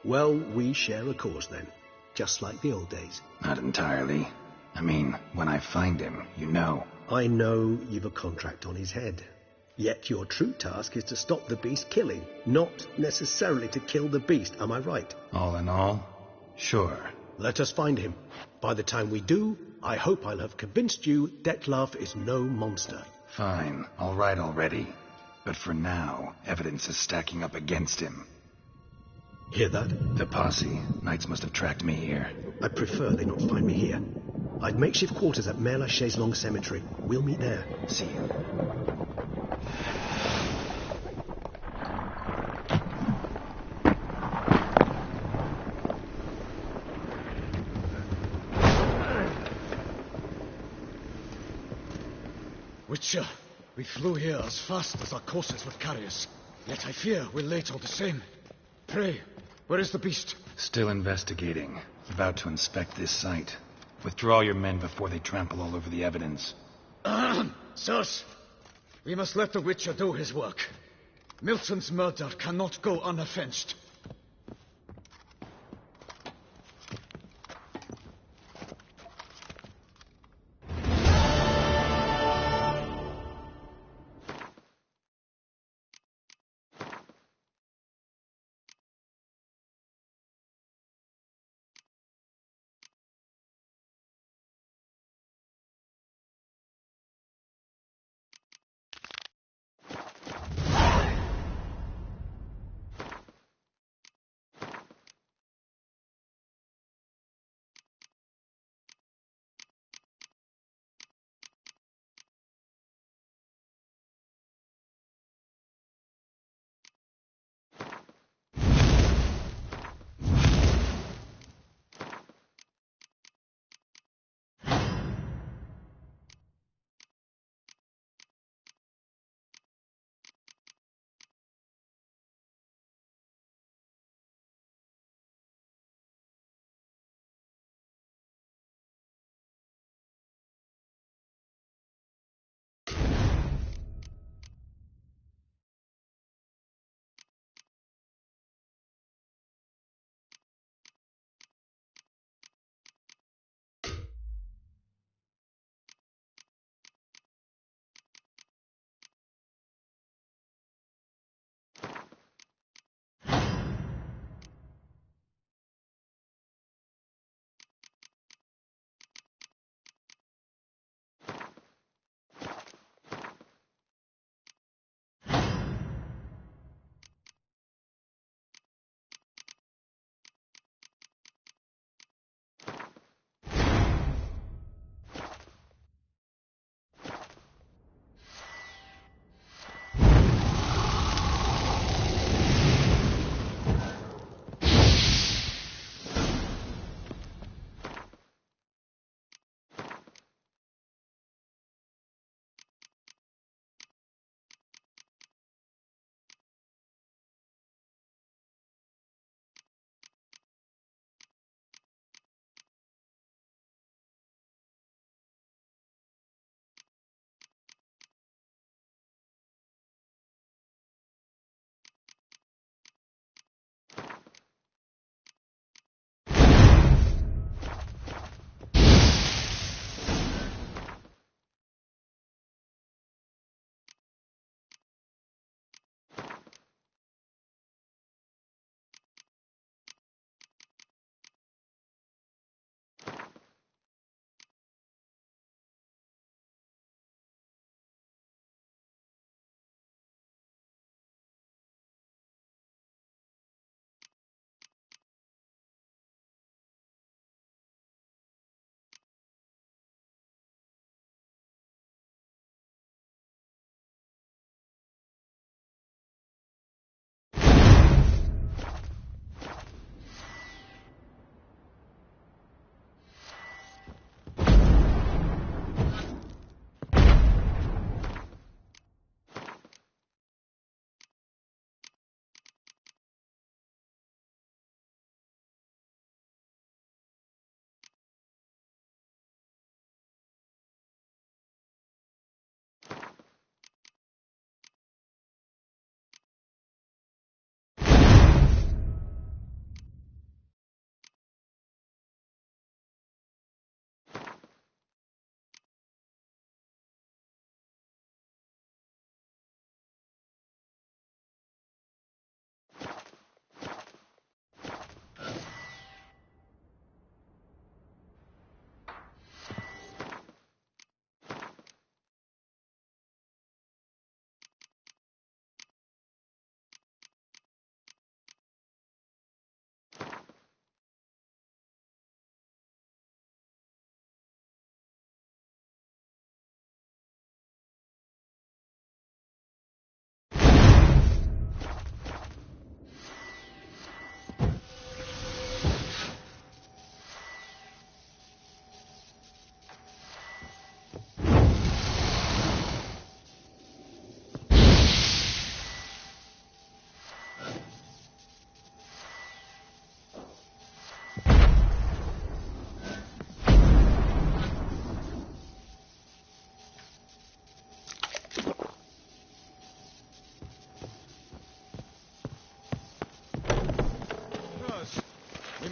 Well, we share a cause then, just like the old days. Not entirely. I mean, when I find him, you know. I know you've a contract on his head. Yet your true task is to stop the beast killing, not necessarily to kill the beast, am I right? All in all, sure. Let us find him. By the time we do, I hope I'll have convinced you Dettlaff is no monster. Fine. All right already. But for now, evidence is stacking up against him. Hear that? The posse. Knights must have tracked me here. I prefer they not find me here. I've makeshift quarters at Mère Lachaise Long Cemetery. We'll meet there. See you. Witcher, we flew here as fast as our courses would carry us. Yet I fear we're late all the same. Pray, where is the beast? Still investigating. About to inspect this site. Withdraw your men before they trample all over the evidence. Sirs, we must let the Witcher do his work. Milton's murder cannot go unoffensed.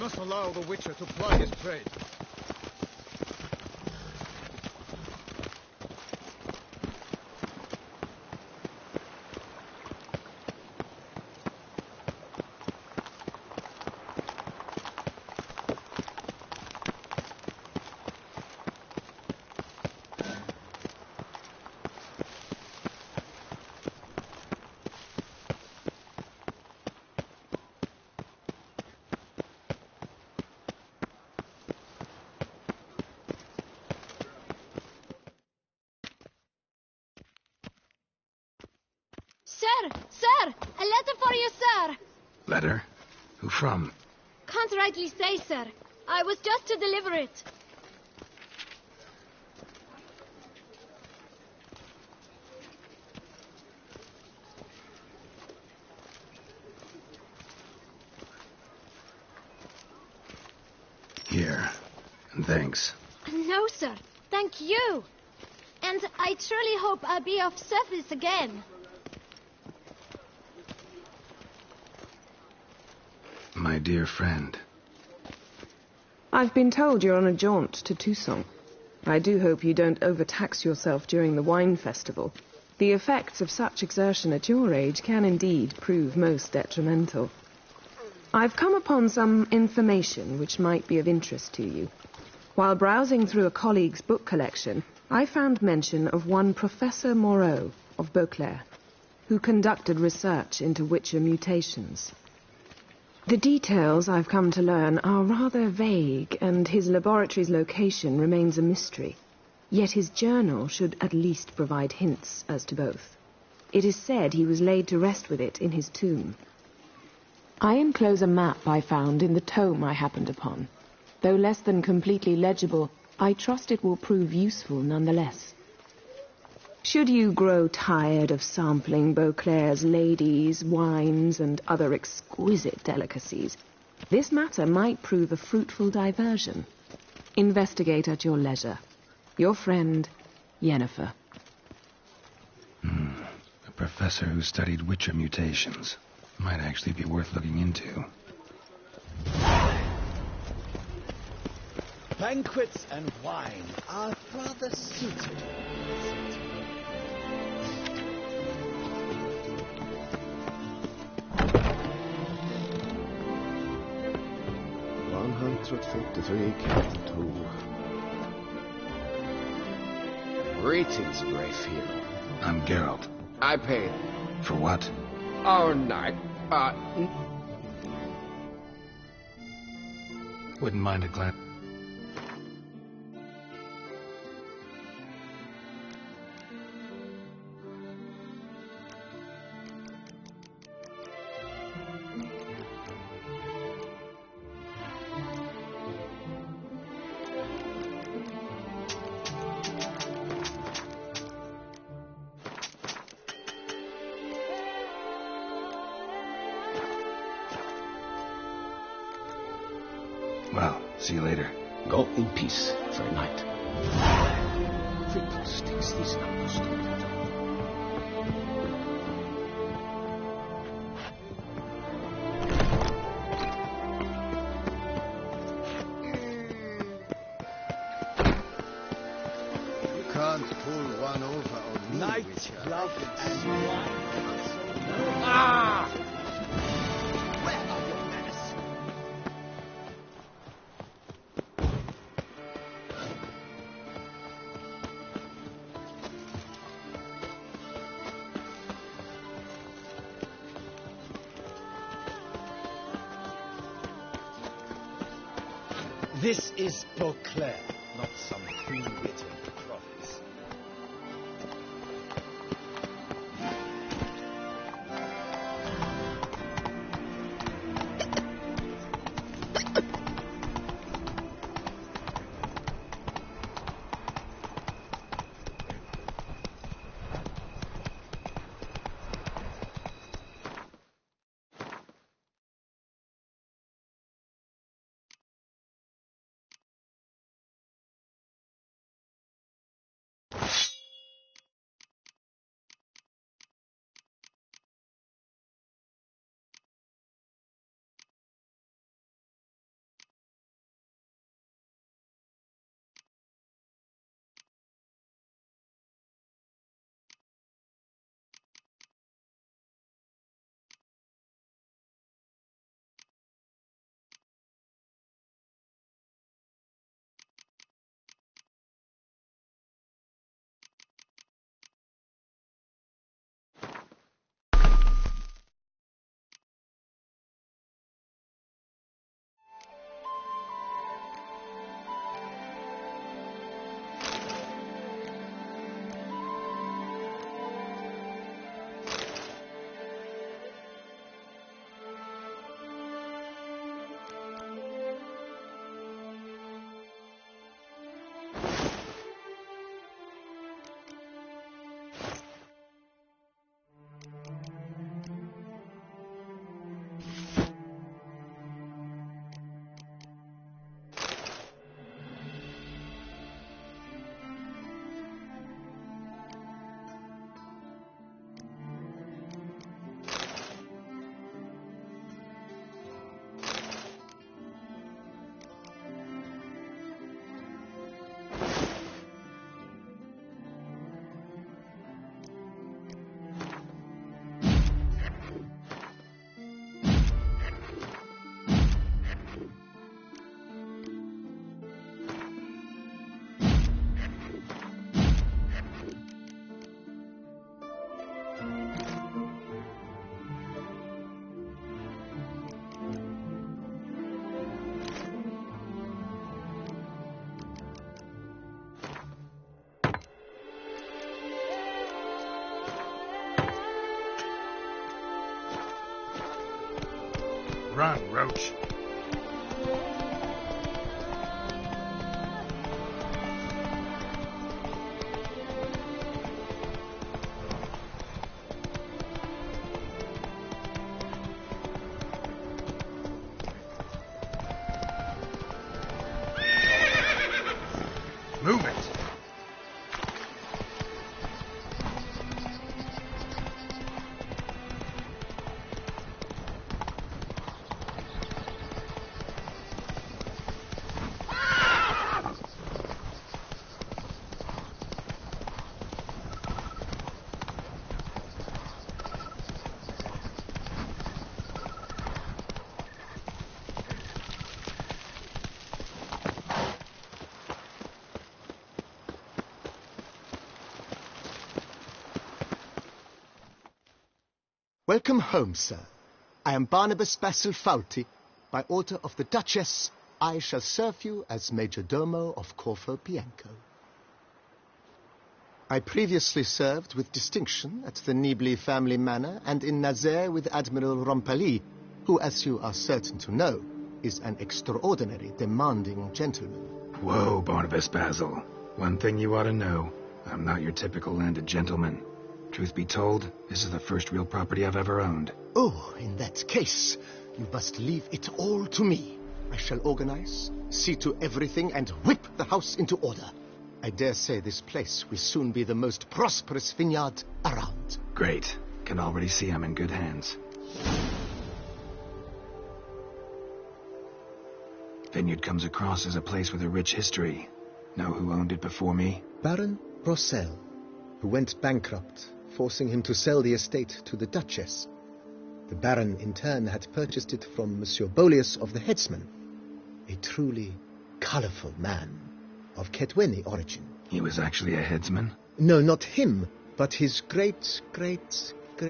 must allow the Witcher to ply his trade. Sir! A letter for you, sir! Letter? Who from? Can't rightly say, sir. I was just to deliver it. Here. And thanks. No, sir. Thank you. And I truly hope I'll be of service again. My dear friend. I've been told you're on a jaunt to Toussaint. I do hope you don't overtax yourself during the wine festival. The effects of such exertion at your age can indeed prove most detrimental. I've come upon some information which might be of interest to you. While browsing through a colleague's book collection, I found mention of one Professor Moreau of Beauclair, who conducted research into Witcher mutations. The details I've come to learn are rather vague, and his laboratory's location remains a mystery. Yet his journal should at least provide hints as to both. It is said he was laid to rest with it in his tomb. I enclose a map I found in the tome I happened upon. Though less than completely legible, I trust it will prove useful nonetheless. Should you grow tired of sampling Beauclair's ladies, wines, and other exquisite delicacies, this matter might prove a fruitful diversion. Investigate at your leisure. Your friend, Yennefer. A professor who studied Witcher mutations. Might actually be worth looking into. Banquets and wine are rather suited. 143 Captain 2. Greetings, brave hero. I'm Geralt. I paid. For what? Our night. Wouldn't mind a glance. Well, see you later. Go in peace, Sir Knight. Friedrich sticks these numbers together. You can't pull one over on me, Knight, love, and wine. Ah! Where are your manners? This is Beauclair, not some free-written province. Run, Roach. Move it. Welcome home, sir. I am Barnabas Basil Fawlty. By order of the Duchess, I shall serve you as Major Domo of Corvo Bianco. I previously served with distinction at the Nibli family manor and in Nazaire with Admiral Rompali, who, as you are certain to know, is an extraordinary, demanding gentleman. Whoa, Barnabas Basil. One thing you ought to know. I'm not your typical landed gentleman. Truth be told, this is the first real property I've ever owned. Oh, in that case, you must leave it all to me. I shall organize, see to everything, and whip the house into order. I dare say this place will soon be the most prosperous vineyard around. Great. Can already see I'm in good hands. Vineyard comes across as a place with a rich history. Know who owned it before me? Baron Rossel, who went bankrupt, forcing him to sell the estate to the Duchess. The Baron, in turn, had purchased it from Monsieur Bolius of the Headsman, a truly colorful man of Ketweni origin. He was actually a headsman? No, not him, but his great...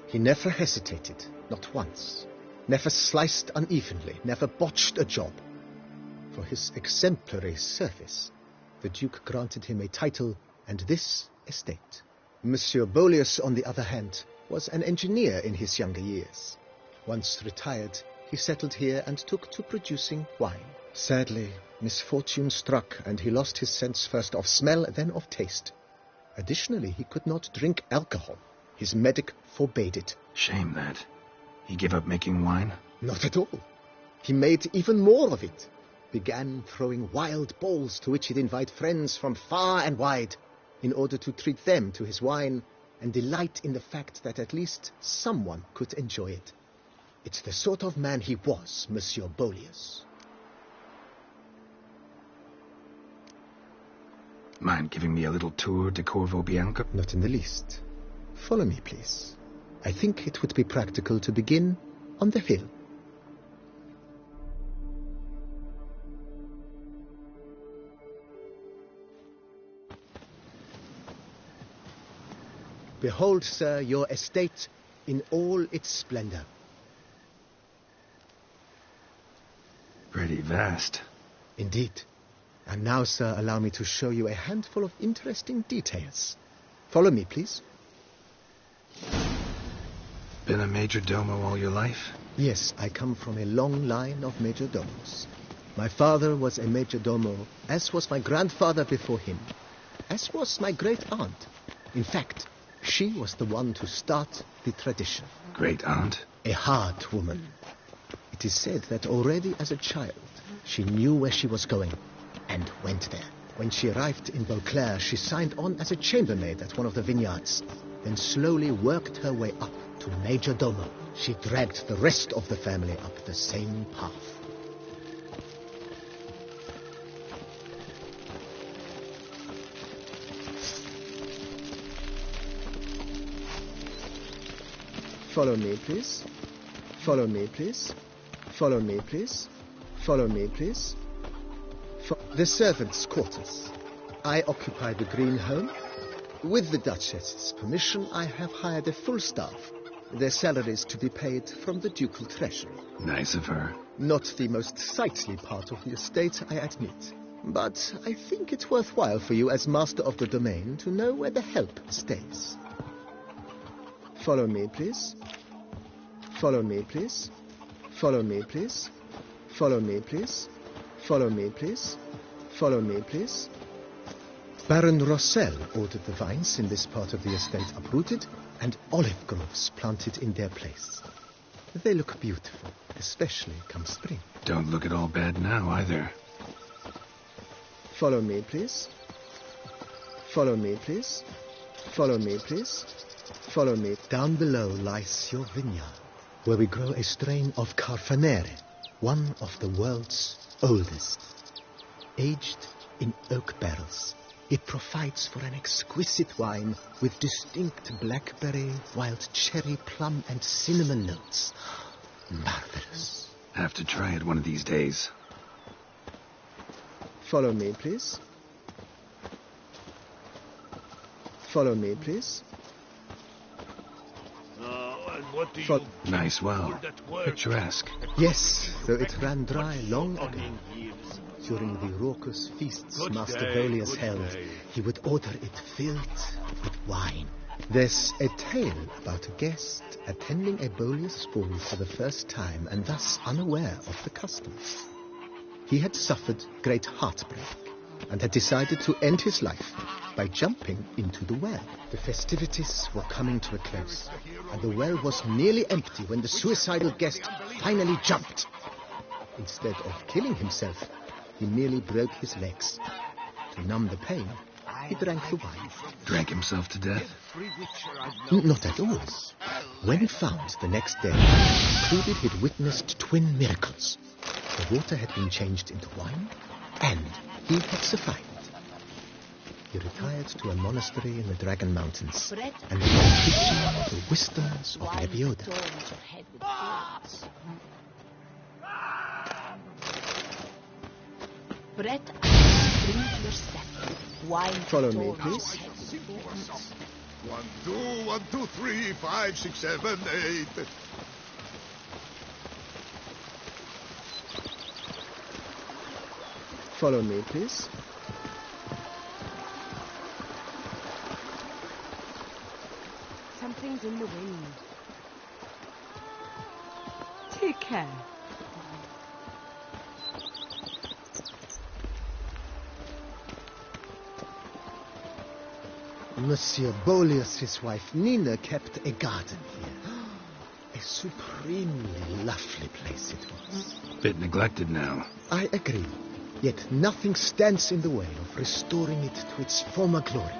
He never hesitated, not once. Never sliced unevenly, never botched a job. For his exemplary service, the Duke granted him a title and this estate. Monsieur Bolius, on the other hand, was an engineer in his younger years. Once retired, he settled here and took to producing wine. Sadly, misfortune struck, and he lost his sense first of smell, then of taste. Additionally, he could not drink alcohol. His medic forbade it. Shame that. He gave up making wine? Not at all. He made even more of it. Began throwing wild balls to which he'd invite friends from far and wide, in order to treat them to his wine and delight in the fact that at least someone could enjoy it. It's the sort of man he was, Monsieur Bolius. Mind giving me a little tour de Corvo Bianco? Not in the least. Follow me, please. I think it would be practical to begin on the hill. Behold, sir, your estate in all its splendor. Pretty vast. Indeed. And now, sir, allow me to show you a handful of interesting details. Follow me, please. Been a major domo all your life? Yes, I come from a long line of major domos. My father was a major domo, as was my grandfather before him, as was my great-aunt. In fact, she was the one to start the tradition. Great-aunt? A hard woman. It is said that already as a child, she knew where she was going and went there. When she arrived in Beauclair, she signed on as a chambermaid at one of the vineyards, then slowly worked her way up to Major Domo. She dragged the rest of the family up the same path. Follow me, please. Follow me, please. Follow me, please. Follow me, please. The servants' quarters. I occupy the green home. With the Duchess's permission, I have hired a full staff. Their salaries to be paid from the ducal treasury. Nice of her. Not the most sightly part of the estate, I admit. But I think it's worthwhile for you as master of the domain to know where the help stays. Follow me, please. Follow me, please. Follow me, please. Follow me, please. Follow me, please. Follow me, please. Baron Rossel ordered the vines in this part of the estate uprooted and olive groves planted in their place. They look beautiful, especially come spring. Don't look at all bad now, either. Follow me, please. Follow me, please. Follow me, please. Follow me. Down below lies your vineyard, where we grow a strain of Carfanere, one of the world's oldest. Aged in oak barrels, it provides for an exquisite wine with distinct blackberry, wild cherry, plum, and cinnamon notes. Marvelous. Have to try it one of these days. Follow me, please. Follow me, please. And what do you... Nice well. Picturesque. Yes, though it ran dry long ago. During the raucous feasts Master Bolius held, he would order it filled with wine. There's a tale about a guest attending a Bolius ball for the first time and thus unaware of the customs. He had suffered great heartbreak and had decided to end his life by jumping into the well. The festivities were coming to a close, and the well was nearly empty when the suicidal guest finally jumped. Instead of killing himself, he merely broke his legs. To numb the pain, he drank the wine. Drank himself to death? Not at all. When found the next day, concluded he'd witnessed twin miracles. The water had been changed into wine, and he had survived. He retired to a monastery in the Dragon Mountains and began teaching the wisdoms of Lebioda. Brett, bring your step. Wine. Follow me, please. 1, 2, 1, 2, 3, 5, 6, 7, 8. Follow me, please. Something's in the wind. Take care. Monsieur Bolius, his wife Nina, kept a garden here. A supremely lovely place it was. Bit neglected now. I agree. Yet nothing stands in the way of restoring it to its former glory,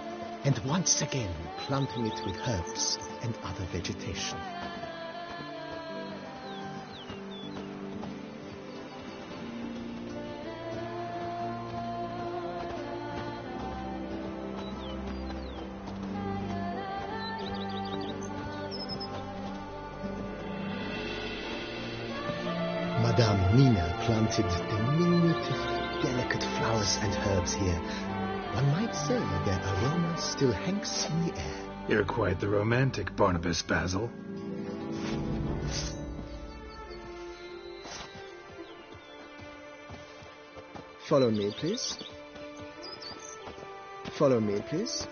and once again planting it with herbs and other vegetation. Madame Nina planted diminutive, delicate flowers and herbs here. One might say their aroma still hangs in the air. You're quite the romantic, Barnabas Basil. Follow me, please. Follow me, please.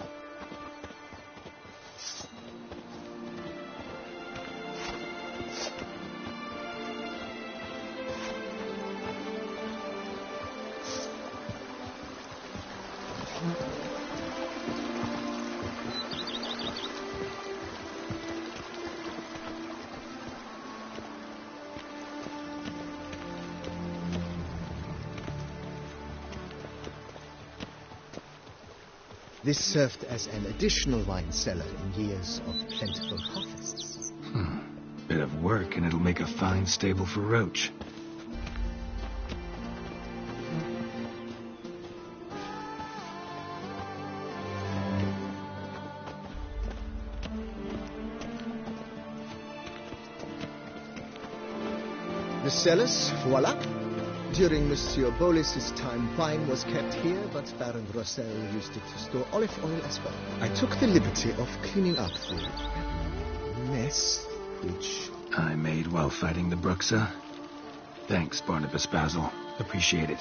This served as an additional wine cellar in years of plentiful harvests. Bit of work, and it'll make a fine stable for Roach. The cellars, voila. During Monsieur Bolis's time, wine was kept here, but Baron Rossel used it to store olive oil as well. I took the liberty of cleaning up the mess, which I made while fighting the Bruxa. Thanks, Barnabas Basil. Appreciate it.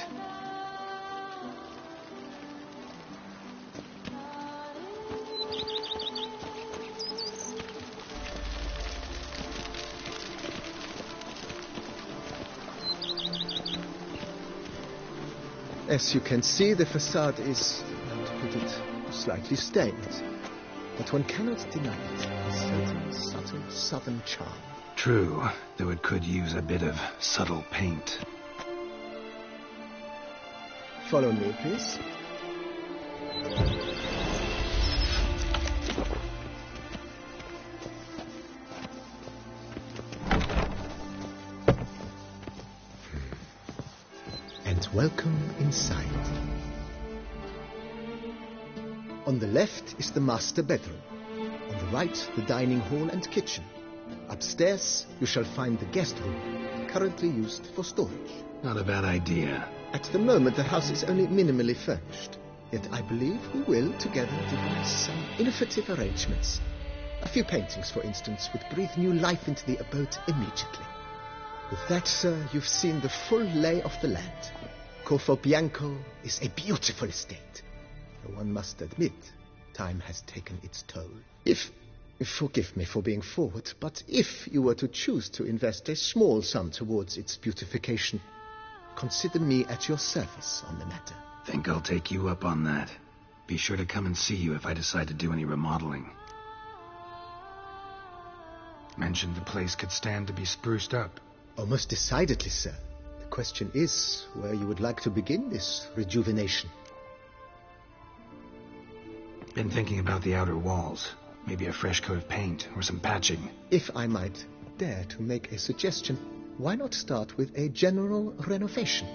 As you can see, the facade is, to put it, slightly stained. But one cannot deny it. A certain subtle southern charm. True, though it could use a bit of subtle paint. Follow me, please. And welcome inside. On the left is the master bedroom. On the right, the dining hall and kitchen. Upstairs, you shall find the guest room, currently used for storage. Not a bad idea. At the moment, the house is only minimally furnished. Yet I believe we will, together, devise some innovative arrangements. A few paintings, for instance, would breathe new life into the abode immediately. With that, sir, you've seen the full lay of the land. Corvo Bianco is a beautiful estate. Though one must admit, time has taken its toll. Forgive me for being forward, but if you were to choose to invest a small sum towards its beautification, consider me at your service on the matter. Think I'll take you up on that. Be sure to come and see you if I decide to do any remodeling. Mentioned the place could stand to be spruced up. Oh, most decidedly, sir. The question is where you would like to begin this rejuvenation. Been thinking about the outer walls. Maybe a fresh coat of paint or some patching. If I might dare to make a suggestion, why not start with a general renovation?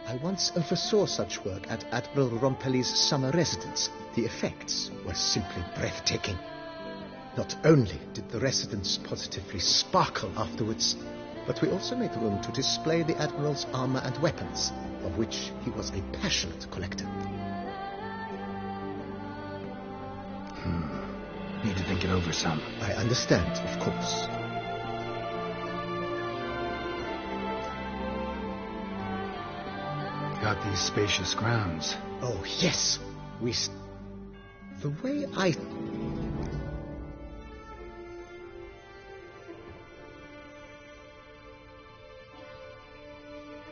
I once oversaw such work at Admiral Rompelli's summer residence. The effects were simply breathtaking. Not only did the residence positively sparkle afterwards, but we also made room to display the Admiral's armor and weapons, of which he was a passionate collector. Need to think it over some. I understand, of course. Got these spacious grounds. Oh, yes. The way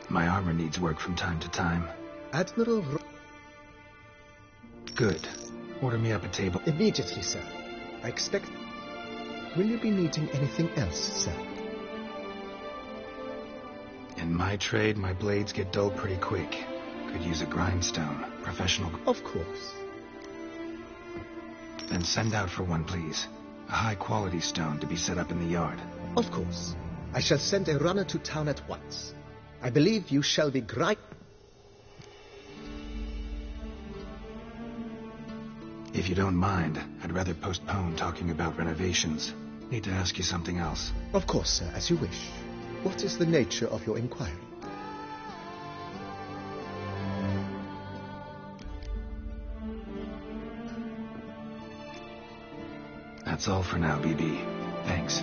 My armor needs work from time to time. Admiral Good. Order me up a table. Immediately, sir. I expect... Will you be needing anything else, sir? In my trade, my blades get dull pretty quick. Could use a grindstone. Professional... Of course. Then send out for one, please. A high-quality stone to be set up in the yard. Of course. I shall send a runner to town at once. I believe you shall be If you don't mind, I'd rather postpone talking about renovations. Need to ask you something else. Of course, sir, as you wish. What is the nature of your inquiry? That's all for now, BB. Thanks.